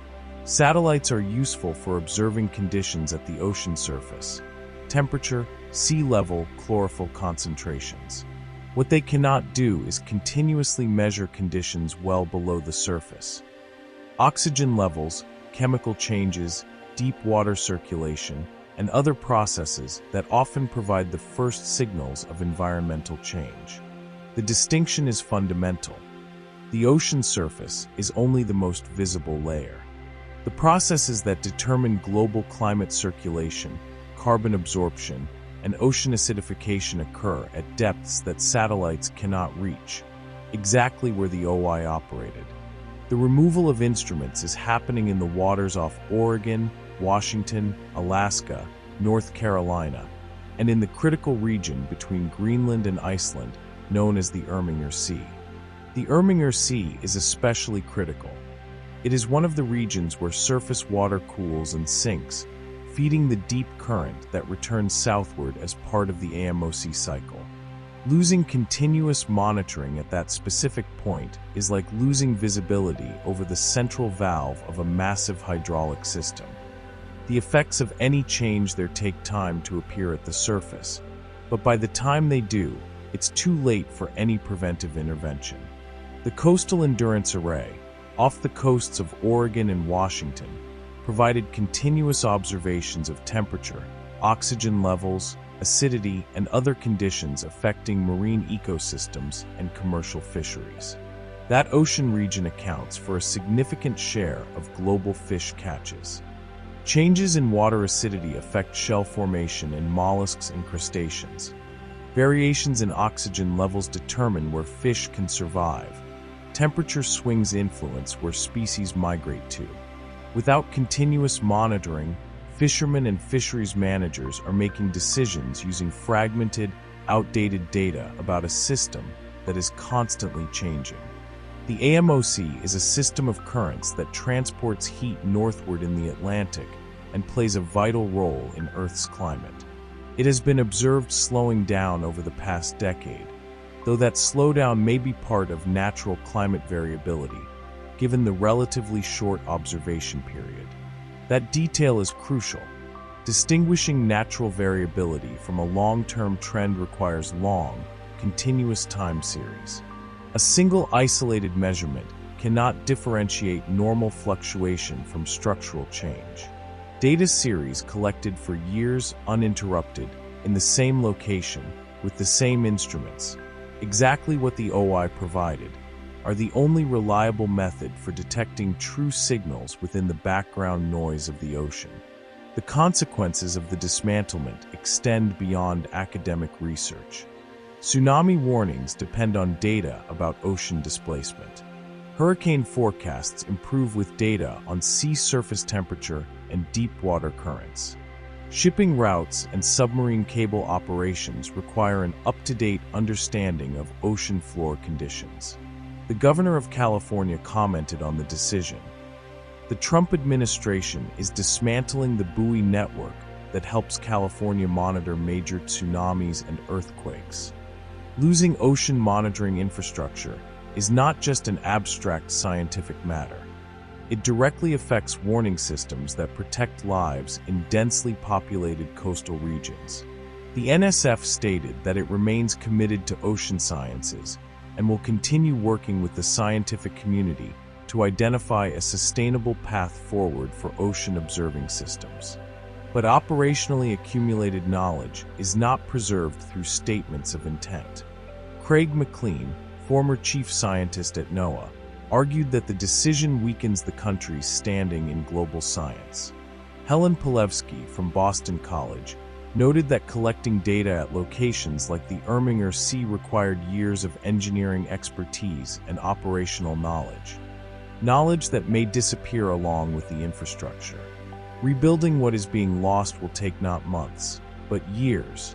Satellites are useful for observing conditions at the ocean surface: temperature, sea level, chlorophyll concentrations. What they cannot do is continuously measure conditions well below the surface. Oxygen levels, chemical changes, deep water circulation, and other processes that often provide the first signals of environmental change. The distinction is fundamental. The ocean surface is only the most visible layer. The processes that determine global climate circulation, carbon absorption, and ocean acidification occur at depths that satellites cannot reach, exactly where the OI operated. The removal of instruments is happening in the waters off Oregon, Washington, Alaska, North Carolina, and in the critical region between Greenland and Iceland, known as the Irminger Sea. The Irminger Sea is especially critical. It is one of the regions where surface water cools and sinks, feeding the deep current that returns southward as part of the AMOC cycle. Losing continuous monitoring at that specific point is like losing visibility over the central valve of a massive hydraulic system. The effects of any change there take time to appear at the surface, but by the time they do, it's too late for any preventive intervention. The Coastal Endurance Array, off the coasts of Oregon and Washington, provided continuous observations of temperature, oxygen levels, acidity, and other conditions affecting marine ecosystems and commercial fisheries. That ocean region accounts for a significant share of global fish catches. Changes in water acidity affect shell formation in mollusks and crustaceans. Variations in oxygen levels determine where fish can survive. Temperature swings influence where species migrate to. Without continuous monitoring, fishermen and fisheries managers are making decisions using fragmented, outdated data about a system that is constantly changing. The AMOC is a system of currents that transports heat northward in the Atlantic and plays a vital role in Earth's climate. It has been observed slowing down over the past decade, though that slowdown may be part of natural climate variability, given the relatively short observation period. That detail is crucial. Distinguishing natural variability from a long-term trend requires long, continuous time series. A single isolated measurement cannot differentiate normal fluctuation from structural change. Data series collected for years uninterrupted in the same location with the same instruments, exactly what the OI provided, are the only reliable method for detecting true signals within the background noise of the ocean. The consequences of the dismantlement extend beyond academic research. Tsunami warnings depend on data about ocean displacement. Hurricane forecasts improve with data on sea surface temperature and deep water currents. Shipping routes and submarine cable operations require an up-to-date understanding of ocean floor conditions. The governor of California commented on the decision. The Trump administration is dismantling the buoy network that helps California monitor major tsunamis and earthquakes. Losing ocean monitoring infrastructure is not just an abstract scientific matter. It directly affects warning systems that protect lives in densely populated coastal regions. The NSF stated that it remains committed to ocean sciences and will continue working with the scientific community to identify a sustainable path forward for ocean observing systems. But operationally accumulated knowledge is not preserved through statements of intent. Craig McLean, former chief scientist at NOAA, argued that the decision weakens the country's standing in global science. Helen Polevsky from Boston College noted that collecting data at locations like the Irminger Sea required years of engineering expertise and operational knowledge. Knowledge that may disappear along with the infrastructure. Rebuilding what is being lost will take not months, but years.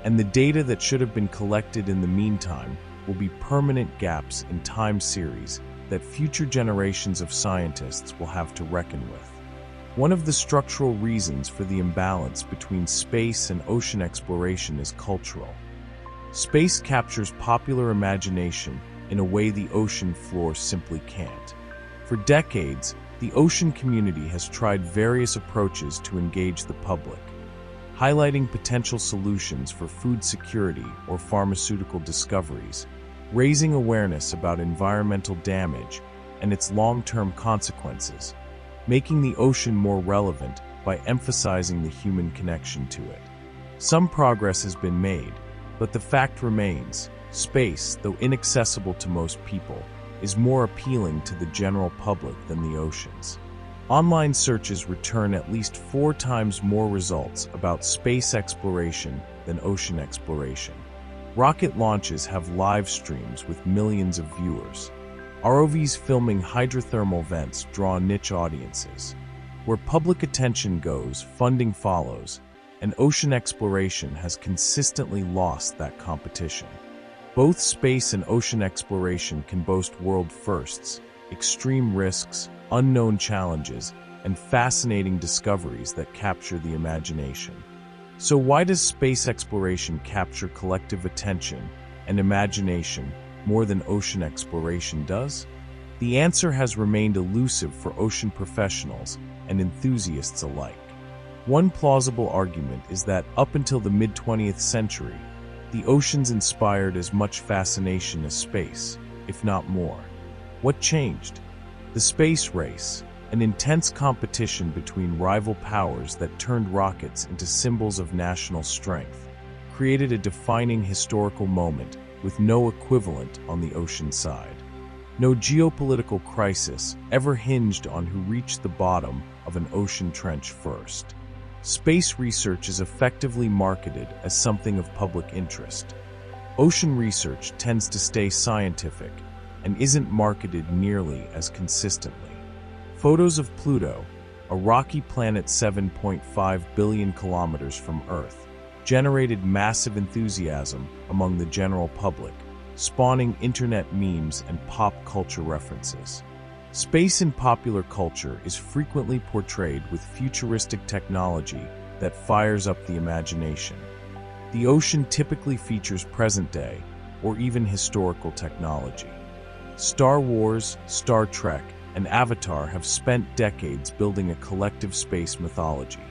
And the data that should have been collected in the meantime will be permanent gaps in time series that future generations of scientists will have to reckon with. One of the structural reasons for the imbalance between space and ocean exploration is cultural. Space captures popular imagination in a way the ocean floor simply can't. For decades, the ocean community has tried various approaches to engage the public, highlighting potential solutions for food security or pharmaceutical discoveries, raising awareness about environmental damage and its long-term consequences, making the ocean more relevant by emphasizing the human connection to it. Some progress has been made, but the fact remains, space, though inaccessible to most people, is more appealing to the general public than the oceans. Online searches return at least 4 times more results about space exploration than ocean exploration. Rocket launches have live streams with millions of viewers. ROVs filming hydrothermal vents draw niche audiences. Where public attention goes, funding follows, and ocean exploration has consistently lost that competition. Both space and ocean exploration can boast world firsts, extreme risks, unknown challenges, and fascinating discoveries that capture the imagination. So why does space exploration capture collective attention and imagination more than ocean exploration does? The answer has remained elusive for ocean professionals and enthusiasts alike. One plausible argument is that up until the mid-20th century, the oceans inspired as much fascination as space, if not more. What changed? The space race, an intense competition between rival powers that turned rockets into symbols of national strength, created a defining historical moment with no equivalent on the ocean side. No geopolitical crisis ever hinged on who reached the bottom of an ocean trench first. Space research is effectively marketed as something of public interest. Ocean research tends to stay scientific and isn't marketed nearly as consistently. Photos of Pluto, a rocky planet 7.5 billion kilometers from Earth, generated massive enthusiasm among the general public, spawning internet memes and pop culture references. Space in popular culture is frequently portrayed with futuristic technology that fires up the imagination. The ocean typically features present-day or even historical technology. Star Wars, Star Trek, and Avatar have spent decades building a collective space mythology.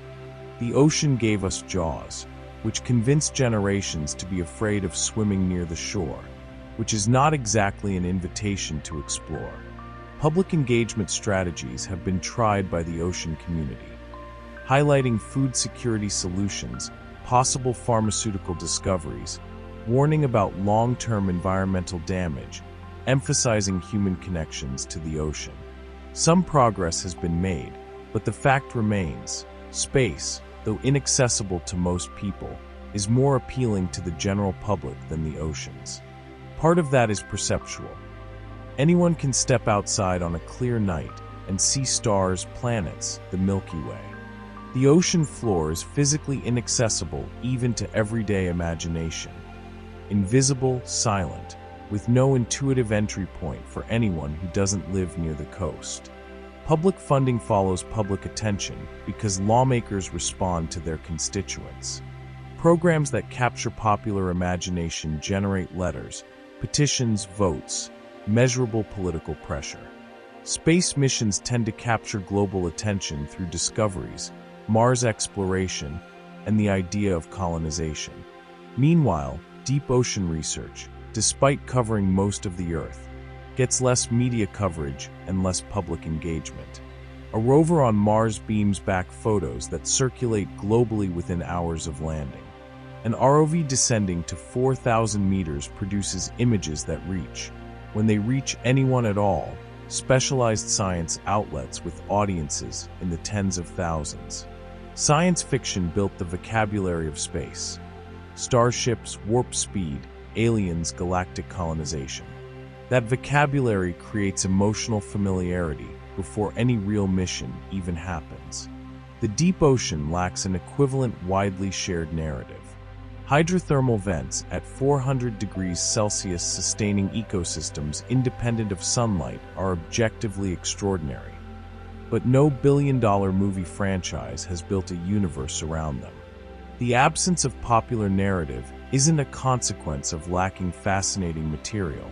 The ocean gave us Jaws, which convinced generations to be afraid of swimming near the shore, which is not exactly an invitation to explore. Public engagement strategies have been tried by the ocean community, highlighting food security solutions, possible pharmaceutical discoveries, warning about long-term environmental damage, emphasizing human connections to the ocean. Some progress has been made, but the fact remains, space, though inaccessible to most people, is more appealing to the general public than the oceans. Part of that is perceptual. Anyone can step outside on a clear night and see stars, planets, the Milky Way. The ocean floor is physically inaccessible even to everyday imagination. Invisible, silent, with no intuitive entry point for anyone who doesn't live near the coast. Public funding follows public attention because lawmakers respond to their constituents. Programs that capture popular imagination generate letters, petitions, votes, measurable political pressure. Space missions tend to capture global attention through discoveries, Mars exploration, and the idea of colonization. Meanwhile, deep ocean research, despite covering most of the Earth, gets less media coverage and less public engagement. A rover on Mars beams back photos that circulate globally within hours of landing. An ROV descending to 4,000 meters produces images that reach, when they reach anyone at all, specialized science outlets with audiences in the tens of thousands. Science fiction built the vocabulary of space. Starships, warp speed, aliens, galactic colonization. That vocabulary creates emotional familiarity before any real mission even happens. The deep ocean lacks an equivalent widely shared narrative. Hydrothermal vents at 400 degrees Celsius sustaining ecosystems independent of sunlight are objectively extraordinary. But no billion-dollar movie franchise has built a universe around them. The absence of popular narrative isn't a consequence of lacking fascinating material.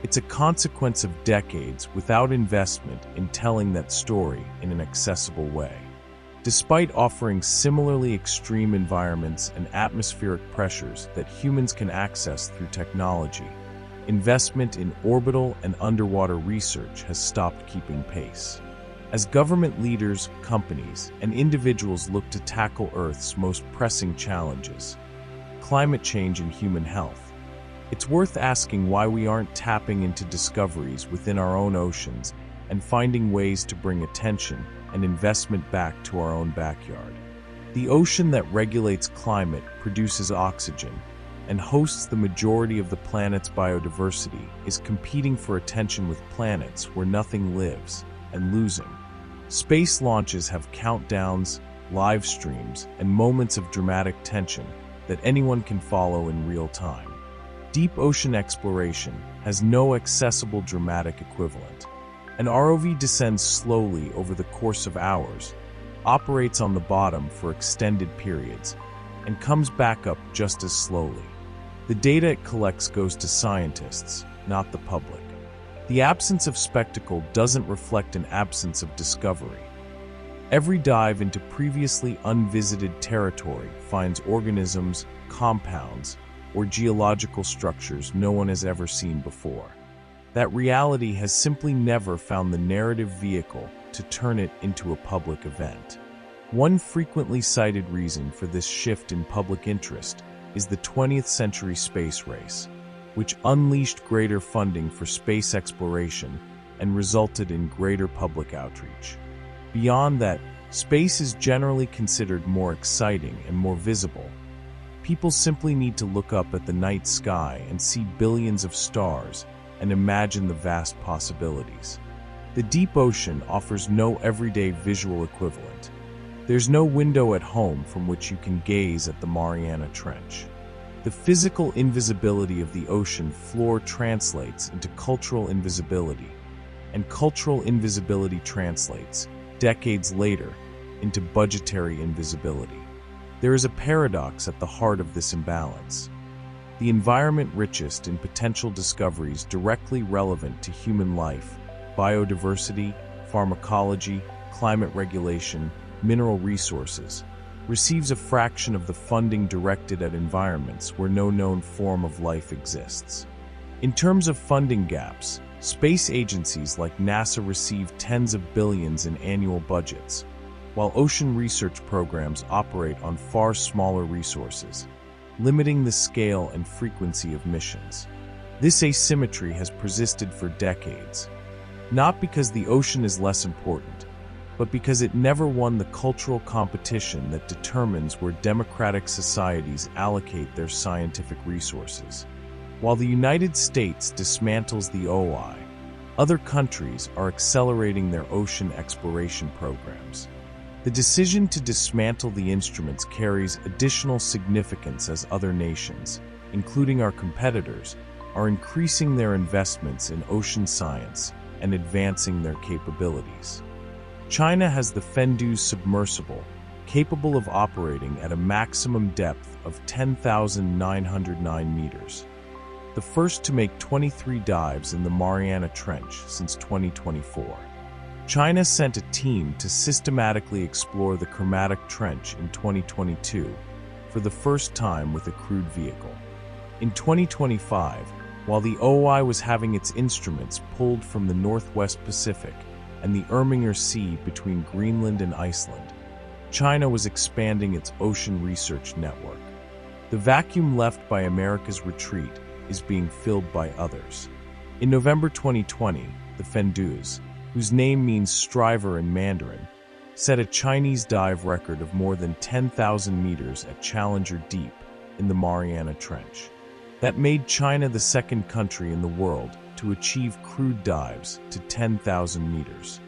It's a consequence of decades without investment in telling that story in an accessible way. Despite offering similarly extreme environments and atmospheric pressures that humans can access through technology, investment in orbital and underwater research has stopped keeping pace. As government leaders, companies, and individuals look to tackle Earth's most pressing challenges, climate change and human health, it's worth asking why we aren't tapping into discoveries within our own oceans and finding ways to bring attention and investment back to our own backyard. The ocean that regulates climate, produces oxygen, and hosts the majority of the planet's biodiversity is competing for attention with planets where nothing lives and losing. Space launches have countdowns, live streams, and moments of dramatic tension that anyone can follow in real time. Deep ocean exploration has no accessible dramatic equivalent. An ROV descends slowly over the course of hours, operates on the bottom for extended periods, and comes back up just as slowly. The data it collects goes to scientists, not the public. The absence of spectacle doesn't reflect an absence of discovery. Every dive into previously unvisited territory finds organisms, compounds, or geological structures no one has ever seen before. That reality has simply never found the narrative vehicle to turn it into a public event. One frequently cited reason for this shift in public interest is the 20th century space race, which unleashed greater funding for space exploration and resulted in greater public outreach. Beyond that, space is generally considered more exciting and more visible. People simply need to look up at the night sky and see billions of stars and imagine the vast possibilities. The deep ocean offers no everyday visual equivalent. There's no window at home from which you can gaze at the Mariana Trench. The physical invisibility of the ocean floor translates into cultural invisibility, and cultural invisibility translates, decades later, into budgetary invisibility. There is a paradox at the heart of this imbalance. The environment richest in potential discoveries directly relevant to human life, biodiversity, pharmacology, climate regulation, mineral resources, receives a fraction of the funding directed at environments where no known form of life exists. In terms of funding gaps, space agencies like NASA receive tens of billions in annual budgets, while ocean research programs operate on far smaller resources, limiting the scale and frequency of missions. This asymmetry has persisted for decades, not because the ocean is less important, but because it never won the cultural competition that determines where democratic societies allocate their scientific resources. While the United States dismantles the OI, other countries are accelerating their ocean exploration programs. The decision to dismantle the instruments carries additional significance as other nations, including our competitors, are increasing their investments in ocean science and advancing their capabilities. China has the Fendu submersible, capable of operating at a maximum depth of 10,909 meters. The first to make 23 dives in the Mariana Trench since 2024. China sent a team to systematically explore the Chromatic Trench in 2022, for the first time with a crewed vehicle. In 2025, while the OI was having its instruments pulled from the Northwest Pacific and the Irminger Sea between Greenland and Iceland, China was expanding its ocean research network. The vacuum left by America's retreat is being filled by others. In November 2020, the Fendus, whose name means striver in Mandarin, set a Chinese dive record of more than 10,000 meters at Challenger Deep in the Mariana Trench. That made China the second country in the world to achieve crewed dives to 10,000 meters.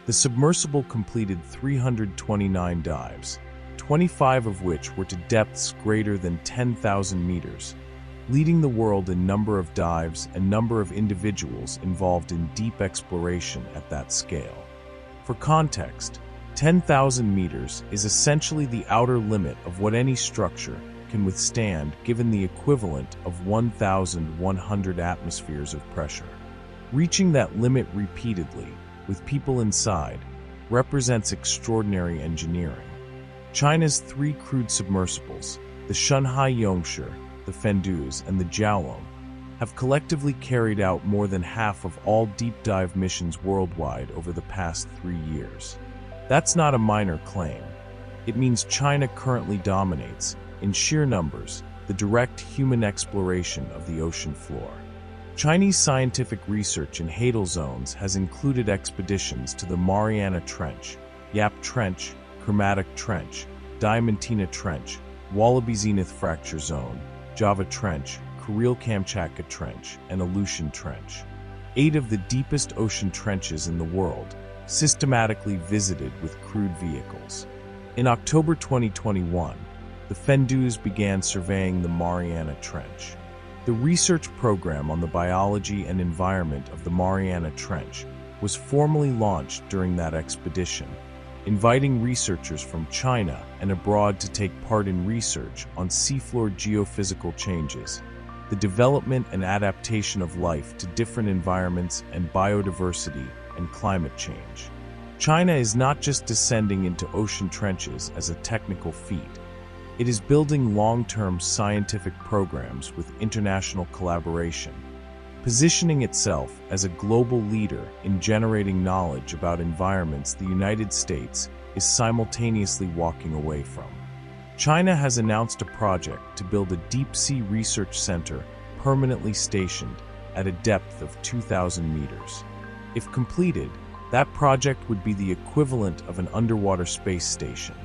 The submersible completed 329 dives, 25 of which were to depths greater than 10,000 meters, leading the world in number of dives and number of individuals involved in deep exploration at that scale. For context, 10,000 meters is essentially the outer limit of what any structure can withstand given the equivalent of 1,100 atmospheres of pressure. Reaching that limit repeatedly, with people inside, represents extraordinary engineering. China's 3 crewed submersibles, the Shunhai Yongshi, the Fenduzi, and the Jiaolong, have collectively carried out more than half of all deep dive missions worldwide over the past 3 years. That's not a minor claim. It means China currently dominates, in sheer numbers, the direct human exploration of the ocean floor. Chinese scientific research in Hadal zones has included expeditions to the Mariana Trench, Yap Trench, Kermadec Trench, Diamantina Trench, Wallaby Zenith Fracture Zone, Java Trench, Kuril-Kamchatka Trench, and Aleutian Trench. 8 of the deepest ocean trenches in the world, systematically visited with crewed vehicles. In October 2021, the Fenduzi began surveying the Mariana Trench. The research program on the biology and environment of the Mariana Trench was formally launched during that expedition, inviting researchers from China and abroad to take part in research on seafloor geophysical changes, the development and adaptation of life to different environments and biodiversity and climate change. China is not just descending into ocean trenches as a technical feat. It is building long-term scientific programs with international collaboration, positioning itself as a global leader in generating knowledge about environments the United States is simultaneously walking away from. China has announced a project to build a deep-sea research center permanently stationed at a depth of 2,000 meters. If completed, that project would be the equivalent of an underwater space station,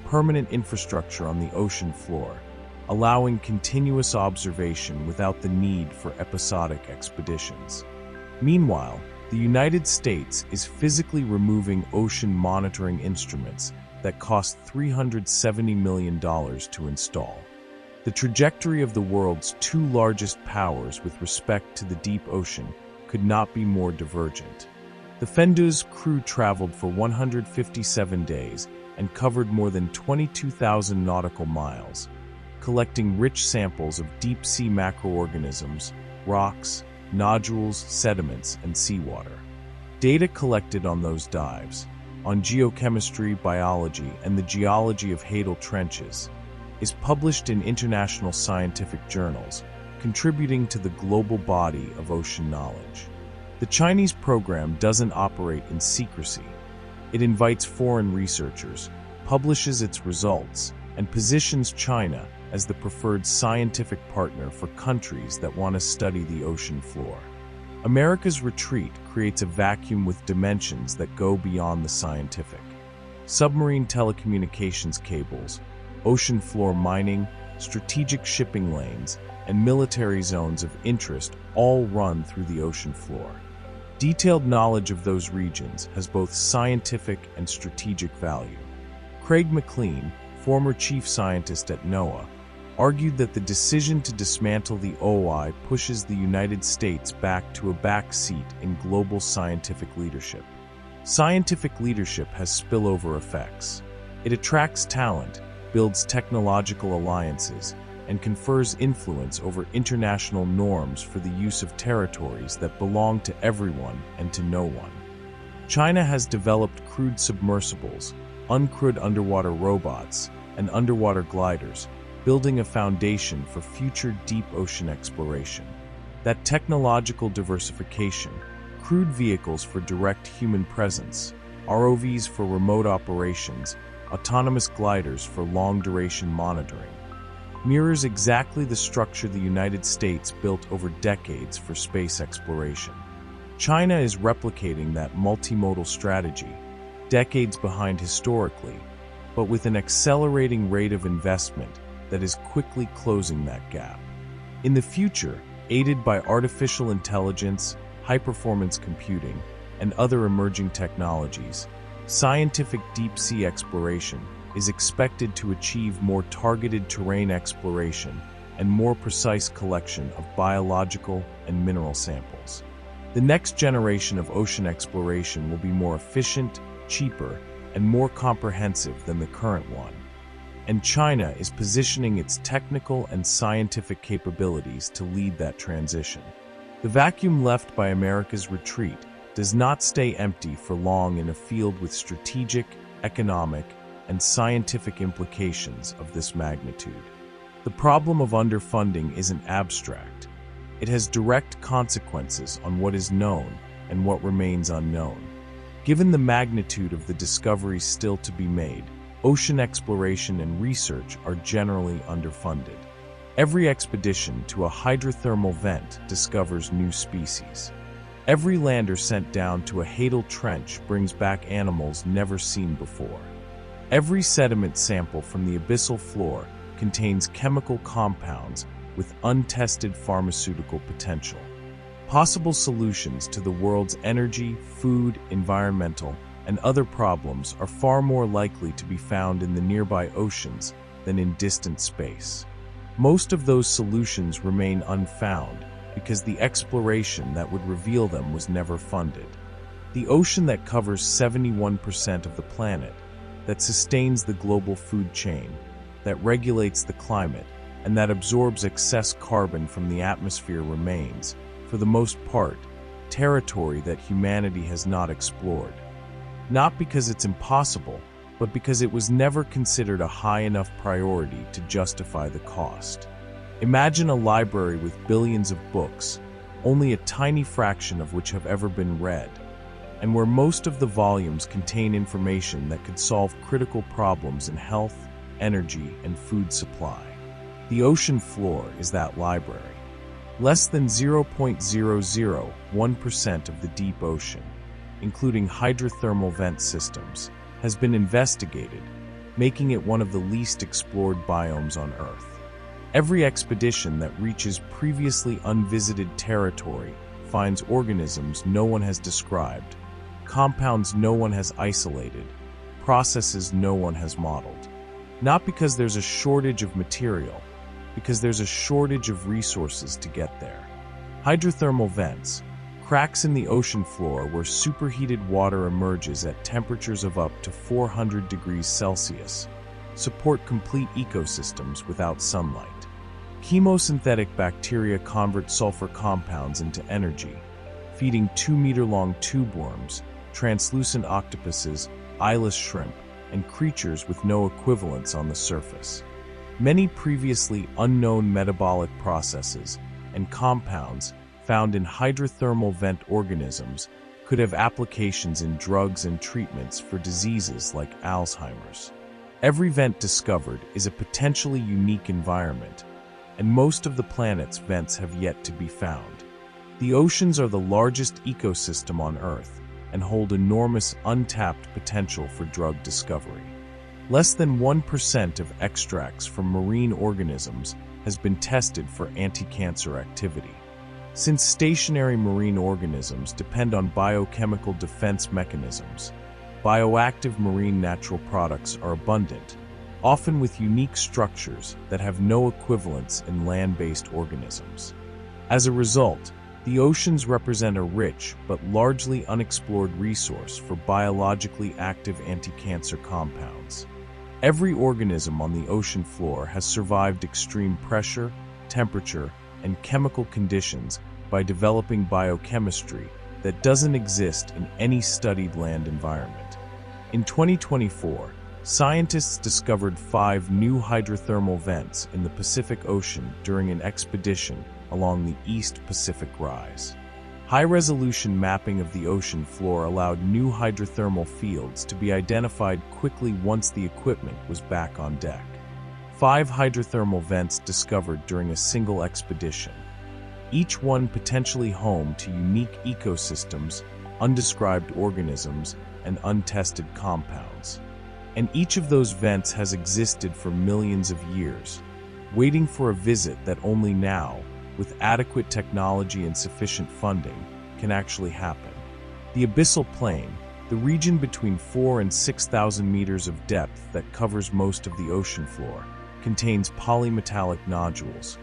permanent infrastructure on the ocean floor, allowing continuous observation without the need for episodic expeditions. Meanwhile, the United States is physically removing ocean monitoring instruments that cost $370 million to install. The trajectory of the world's 2 largest powers with respect to the deep ocean could not be more divergent. The Fenduzi crew traveled for 157 days and covered more than 22,000 nautical miles, collecting rich samples of deep-sea macroorganisms, rocks, nodules, sediments, and seawater. Data collected on those dives, on geochemistry, biology, and the geology of Hadal trenches, is published in international scientific journals, contributing to the global body of ocean knowledge. The Chinese program doesn't operate in secrecy. It invites foreign researchers, publishes its results, and positions China as the preferred scientific partner for countries that want to study the ocean floor. America's retreat creates a vacuum with dimensions that go beyond the scientific. Submarine telecommunications cables, ocean floor mining, strategic shipping lanes, and military zones of interest all run through the ocean floor. Detailed knowledge of those regions has both scientific and strategic value. Craig McLean, former chief scientist at NOAA, argued that the decision to dismantle the OI pushes the United States back to a back seat in global scientific leadership. Scientific leadership has spillover effects. It attracts talent, builds technological alliances, and confers influence over international norms for the use of territories that belong to everyone and to no one. China has developed crewed submersibles, uncrewed underwater robots, and underwater gliders, building a foundation for future deep ocean exploration. That technological diversification, crewed vehicles for direct human presence, ROVs for remote operations, autonomous gliders for long-duration monitoring, mirrors exactly the structure the United States built over decades for space exploration. China is replicating that multimodal strategy, decades behind historically, but with an accelerating rate of investment that is quickly closing that gap. In the future, aided by artificial intelligence, high-performance computing, and other emerging technologies, scientific deep-sea exploration is expected to achieve more targeted terrain exploration and more precise collection of biological and mineral samples. The next generation of ocean exploration will be more efficient, cheaper, and more comprehensive than the current one. And China is positioning its technical and scientific capabilities to lead that transition. The vacuum left by America's retreat does not stay empty for long in a field with strategic, economic, and scientific implications of this magnitude. The problem of underfunding isn't abstract. It has direct consequences on what is known and what remains unknown. Given the magnitude of the discoveries still to be made, ocean exploration and research are generally underfunded. Every expedition to a hydrothermal vent discovers new species. Every lander sent down to a Hadal Trench brings back animals never seen before. Every sediment sample from the abyssal floor contains chemical compounds with untested pharmaceutical potential. Possible solutions to the world's energy, food, environmental, and other problems are far more likely to be found in the nearby oceans than in distant space. Most of those solutions remain unfound because the exploration that would reveal them was never funded. The ocean that covers 71% of the planet, that sustains the global food chain, that regulates the climate, and that absorbs excess carbon from the atmosphere remains, for the most part, territory that humanity has not explored. Not because it's impossible, but because it was never considered a high enough priority to justify the cost. Imagine a library with billions of books, only a tiny fraction of which have ever been read, and where most of the volumes contain information that could solve critical problems in health, energy, and food supply. The ocean floor is that library. Less than 0.001% of the deep ocean, including hydrothermal vent systems, has been investigated, making it one of the least explored biomes on Earth. Every expedition that reaches previously unvisited territory finds organisms no one has described, compounds no one has isolated, processes no one has modeled. Not because there's a shortage of material, because there's a shortage of resources to get there. Hydrothermal vents, cracks in the ocean floor where superheated water emerges at temperatures of up to 400 degrees Celsius, support complete ecosystems without sunlight. Chemosynthetic bacteria convert sulfur compounds into energy, feeding 2-meter-long tube worms, translucent octopuses, eyeless shrimp, and creatures with no equivalents on the surface. Many previously unknown metabolic processes and compounds found in hydrothermal vent organisms could have applications in drugs and treatments for diseases like Alzheimer's. Every vent discovered is a potentially unique environment, and most of the planet's vents have yet to be found. The oceans are the largest ecosystem on Earth and hold enormous untapped potential for drug discovery. Less than 1% of extracts from marine organisms has been tested for anti-cancer activity. Since stationary marine organisms depend on biochemical defense mechanisms, bioactive marine natural products are abundant, often with unique structures that have no equivalents in land-based organisms. As a result, the oceans represent a rich but largely unexplored resource for biologically active anti-cancer compounds. Every organism on the ocean floor has survived extreme pressure, temperature, and chemical conditions by developing biochemistry that doesn't exist in any studied land environment. In 2024, scientists discovered 5 new hydrothermal vents in the Pacific Ocean during an expedition along the East Pacific Rise. High-resolution mapping of the ocean floor allowed new hydrothermal fields to be identified quickly once the equipment was back on deck. 5 hydrothermal vents discovered during a single expedition, each one potentially home to unique ecosystems, undescribed organisms, and untested compounds. And each of those vents has existed for millions of years, waiting for a visit that only now, with adequate technology and sufficient funding, can actually happen. The abyssal plain, the region between 4,000 and 6,000 meters of depth that covers most of the ocean floor, contains polymetallic nodules,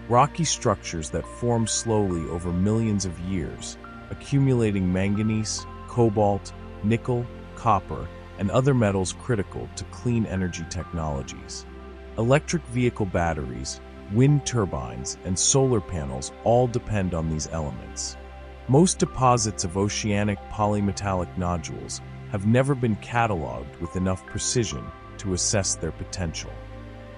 rocky structures that form slowly over millions of years, accumulating manganese, cobalt, nickel, copper, and other metals critical to clean energy technologies. Electric vehicle batteries, wind turbines, and solar panels all depend on these elements. Most deposits of oceanic polymetallic nodules have never been cataloged with enough precision to assess their potential.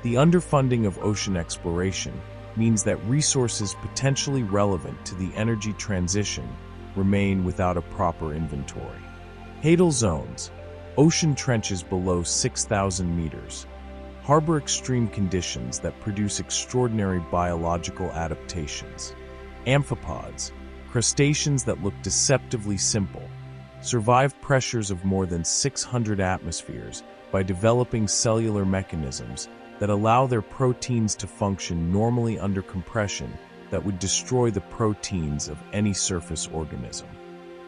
The underfunding of ocean exploration means that resources potentially relevant to the energy transition remain without a proper inventory. Hadal zones, ocean trenches below 6,000 meters, harbor extreme conditions that produce extraordinary biological adaptations. Amphipods, crustaceans that look deceptively simple, survive pressures of more than 600 atmospheres by developing cellular mechanisms that allow their proteins to function normally under compression that would destroy the proteins of any surface organism.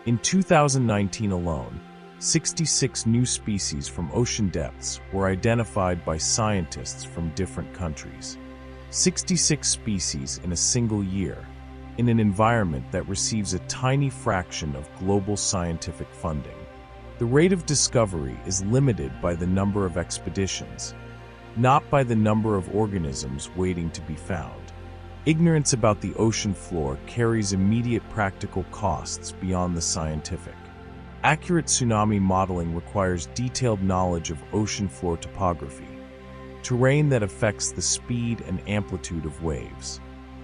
In 2019 alone, 66 new species from ocean depths were identified by scientists from different countries. 66 species in a single year, in an environment that receives a tiny fraction of global scientific funding. The rate of discovery is limited by the number of expeditions, not by the number of organisms waiting to be found. Ignorance about the ocean floor carries immediate practical costs beyond the scientific. Accurate tsunami modeling requires detailed knowledge of ocean floor topography, terrain that affects the speed and amplitude of waves.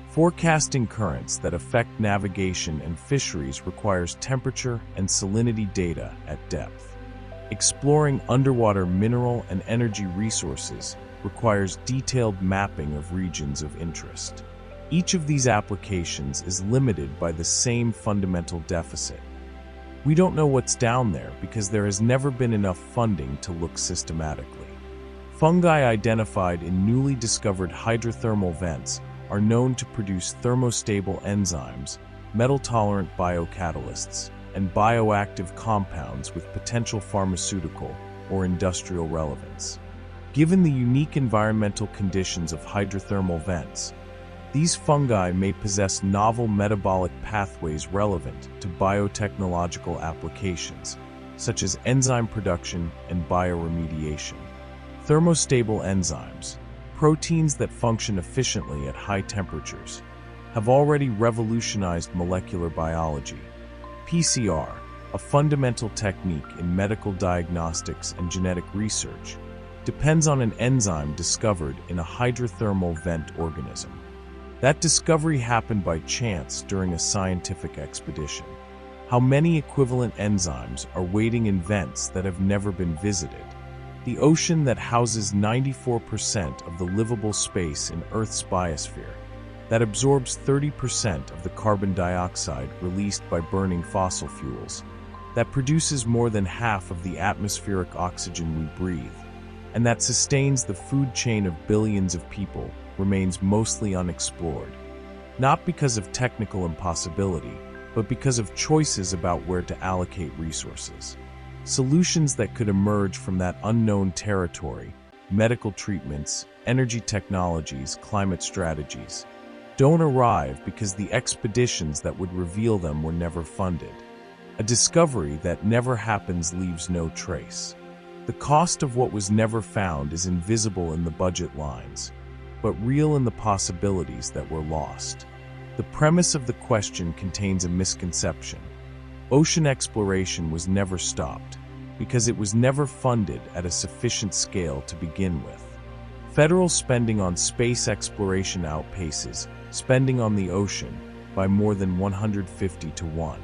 Forecasting currents that affect navigation and fisheries requires temperature and salinity data at depth. Exploring underwater mineral and energy resources requires detailed mapping of regions of interest. Each of these applications is limited by the same fundamental deficit. We don't know what's down there because there has never been enough funding to look systematically. Fungi identified in newly discovered hydrothermal vents are known to produce thermostable enzymes, metal-tolerant biocatalysts, and bioactive compounds with potential pharmaceutical or industrial relevance. Given the unique environmental conditions of hydrothermal vents, these fungi may possess novel metabolic pathways relevant to biotechnological applications, such as enzyme production and bioremediation. Thermostable enzymes, proteins that function efficiently at high temperatures, have already revolutionized molecular biology. PCR, a fundamental technique in medical diagnostics and genetic research, depends on an enzyme discovered in a hydrothermal vent organism. That discovery happened by chance during a scientific expedition. How many equivalent enzymes are waiting in vents that have never been visited? The ocean that houses 94% of the livable space in Earth's biosphere, that absorbs 30% of the carbon dioxide released by burning fossil fuels, that produces more than half of the atmospheric oxygen we breathe, and that sustains the food chain of billions of people, remains mostly unexplored, not because of technical impossibility, but because of choices about where to allocate resources. Solutions that could emerge from that unknown territory, medical treatments, energy technologies, climate strategies, don't arrive because the expeditions that would reveal them were never funded. A discovery that never happens leaves no trace. The cost of what was never found is invisible in the budget lines, but real in the possibilities that were lost. The premise of the question contains a misconception. Ocean exploration was never stopped because it was never funded at a sufficient scale to begin with. Federal spending on space exploration outpaces spending on the ocean by more than 150 to 1.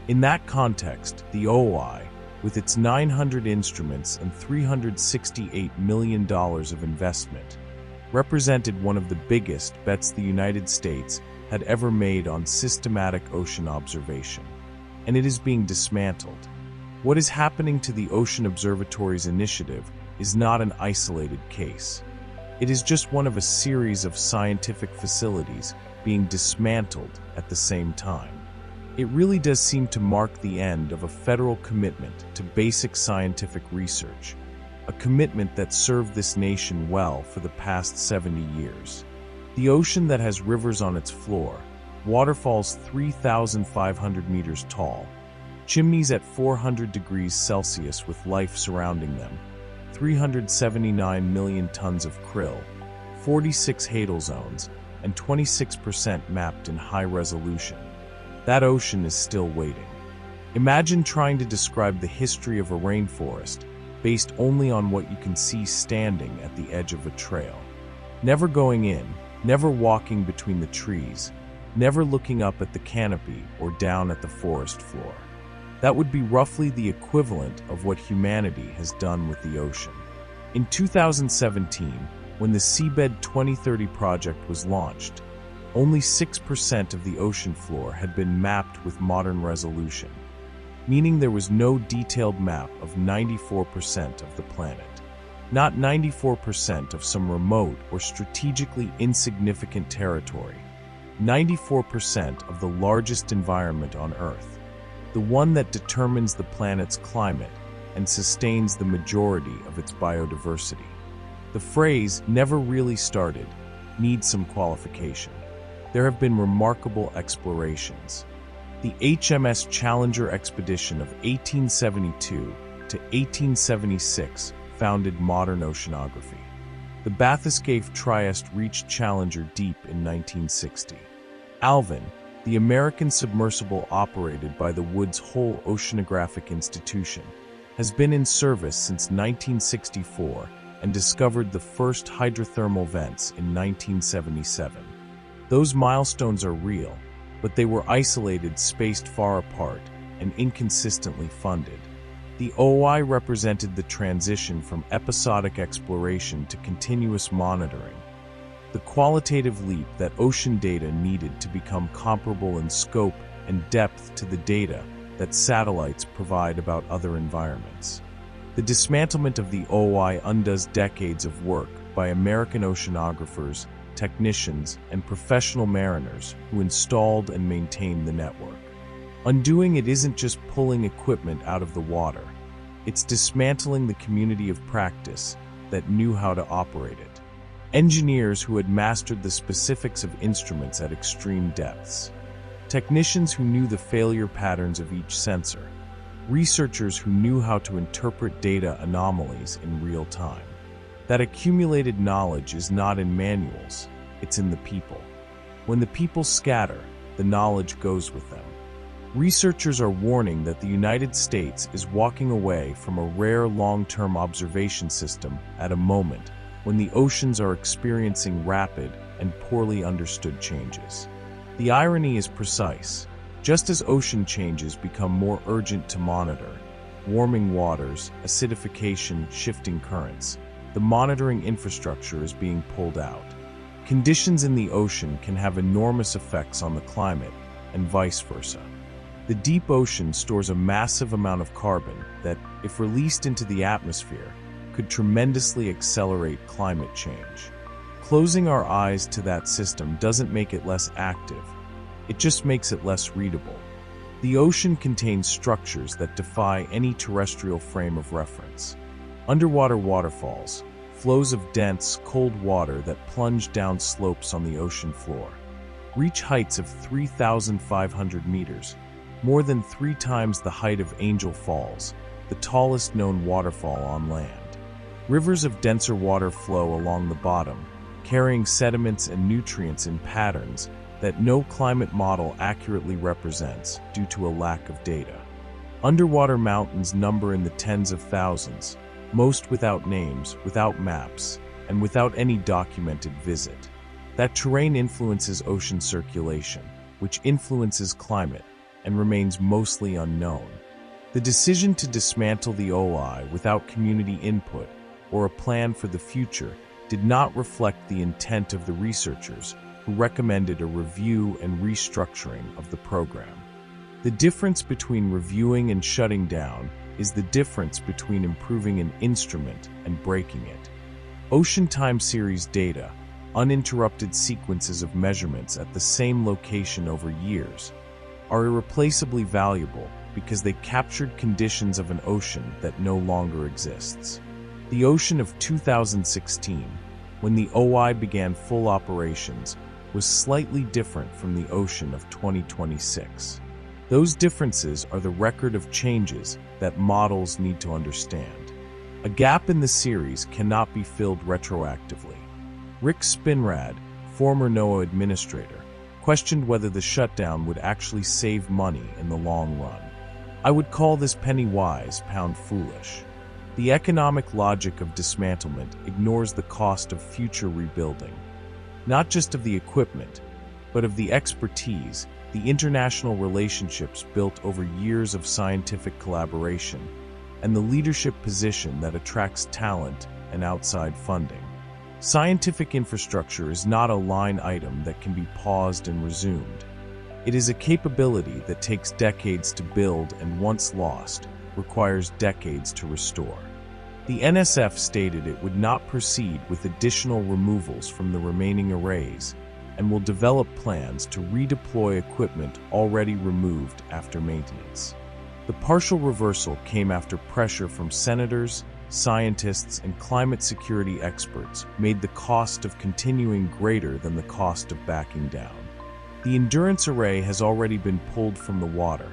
In that context, the OI, with its 900 instruments and $368 million of investment, represented one of the biggest bets the United States had ever made on systematic ocean observation, and it is being dismantled. What is happening to the Ocean Observatory's initiative is not an isolated case. It is just one of a series of scientific facilities being dismantled at the same time. It really does seem to mark the end of a federal commitment to basic scientific research, a commitment that served this nation well for the past 70 years. The ocean that has rivers on its floor, waterfalls 3,500 meters tall, chimneys at 400 degrees Celsius with life surrounding them, 379 million tons of krill, 46 hadal zones, and 26% mapped in high resolution. That ocean is still waiting. Imagine trying to describe the history of a rainforest based only on what you can see standing at the edge of a trail. Never going in, never walking between the trees, never looking up at the canopy or down at the forest floor. That would be roughly the equivalent of what humanity has done with the ocean. In 2017, when the Seabed 2030 project was launched, only 6% of the ocean floor had been mapped with modern resolution, meaning there was no detailed map of 94% of the planet. Not 94% of some remote or strategically insignificant territory, 94% of the largest environment on Earth, the one that determines the planet's climate and sustains the majority of its biodiversity. The phrase "never really started" needs some qualification. There have been remarkable explorations. The HMS Challenger expedition of 1872 to 1876 founded modern oceanography. The Bathyscaphe Trieste reached Challenger Deep in 1960. Alvin, the American submersible operated by the Woods Hole Oceanographic Institution, has been in service since 1964 and discovered the first hydrothermal vents in 1977. Those milestones are real, but they were isolated, spaced far apart, and inconsistently funded. The OI represented the transition from episodic exploration to continuous monitoring, the qualitative leap that ocean data needed to become comparable in scope and depth to the data that satellites provide about other environments. The dismantlement of the OI undoes decades of work by American oceanographers, technicians, and professional mariners who installed and maintained the network. Undoing it isn't just pulling equipment out of the water, it's dismantling the community of practice that knew how to operate it. Engineers who had mastered the specifics of instruments at extreme depths. Technicians who knew the failure patterns of each sensor. Researchers who knew how to interpret data anomalies in real time. That accumulated knowledge is not in manuals, it's in the people. When the people scatter, the knowledge goes with them. Researchers are warning that the United States is walking away from a rare long-term observation system at a moment when the oceans are experiencing rapid and poorly understood changes. The irony is precise. Just as ocean changes become more urgent to monitor, warming waters, acidification, shifting currents, the monitoring infrastructure is being pulled out. Conditions in the ocean can have enormous effects on the climate, and vice versa. The deep ocean stores a massive amount of carbon that, if released into the atmosphere, could tremendously accelerate climate change. Closing our eyes to that system doesn't make it less active, it just makes it less readable. The ocean contains structures that defy any terrestrial frame of reference. Underwater waterfalls, flows of dense, cold water that plunge down slopes on the ocean floor, reach heights of 3,500 meters, more than 3 times the height of Angel Falls, the tallest known waterfall on land. Rivers of denser water flow along the bottom, carrying sediments and nutrients in patterns that no climate model accurately represents due to a lack of data. Underwater mountains number in the tens of thousands, most without names, without maps, and without any documented visit. That terrain influences ocean circulation, which influences climate, and remains mostly unknown. The decision to dismantle the OI without community input or a plan for the future did not reflect the intent of the researchers who recommended a review and restructuring of the program. The difference between reviewing and shutting down is the difference between improving an instrument and breaking it. Ocean Time Series data, uninterrupted sequences of measurements at the same location over years, are irreplaceably valuable because they captured conditions of an ocean that no longer exists. The ocean of 2016, when the OI began full operations, was slightly different from the ocean of 2026. Those differences are the record of changes that models need to understand. A gap in the series cannot be filled retroactively. Rick Spinrad, former NOAA administrator, questioned whether the shutdown would actually save money in the long run. I would call this penny wise, pound foolish. The economic logic of dismantlement ignores the cost of future rebuilding, not just of the equipment, but of the expertise, the international relationships built over years of scientific collaboration, and the leadership position that attracts talent and outside funding. Scientific infrastructure is not a line item that can be paused and resumed. It is a capability that takes decades to build and, once lost, requires decades to restore. The NSF stated it would not proceed with additional removals from the remaining arrays and will develop plans to redeploy equipment already removed after maintenance. The partial reversal came after pressure from senators, scientists, and climate security experts made the cost of continuing greater than the cost of backing down. The Endurance Array has already been pulled from the water.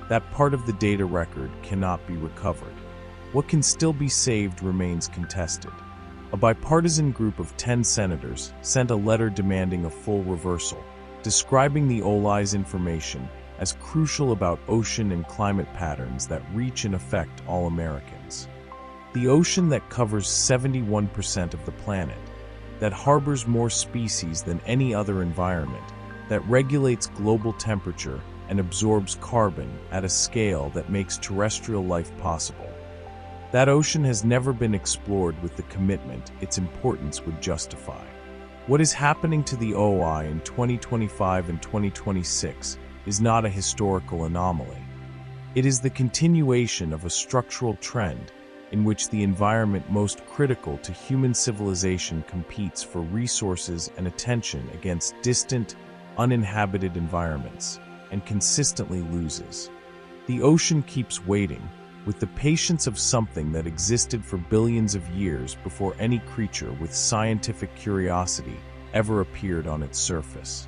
That part of the data record cannot be recovered. What can still be saved remains contested. A bipartisan group of 10 senators sent a letter demanding a full reversal, describing the OLI's information as crucial about ocean and climate patterns that reach and affect all Americans. The ocean that covers 71% of the planet, that harbors more species than any other environment, that regulates global temperature and absorbs carbon at a scale that makes terrestrial life possible. That ocean has never been explored with the commitment its importance would justify. What is happening to the OI in 2025 and 2026 is not a historical anomaly. It is the continuation of a structural trend in which the environment most critical to human civilization competes for resources and attention against distant, uninhabited environments, and consistently loses. The ocean keeps waiting, with the patience of something that existed for billions of years before any creature with scientific curiosity ever appeared on its surface.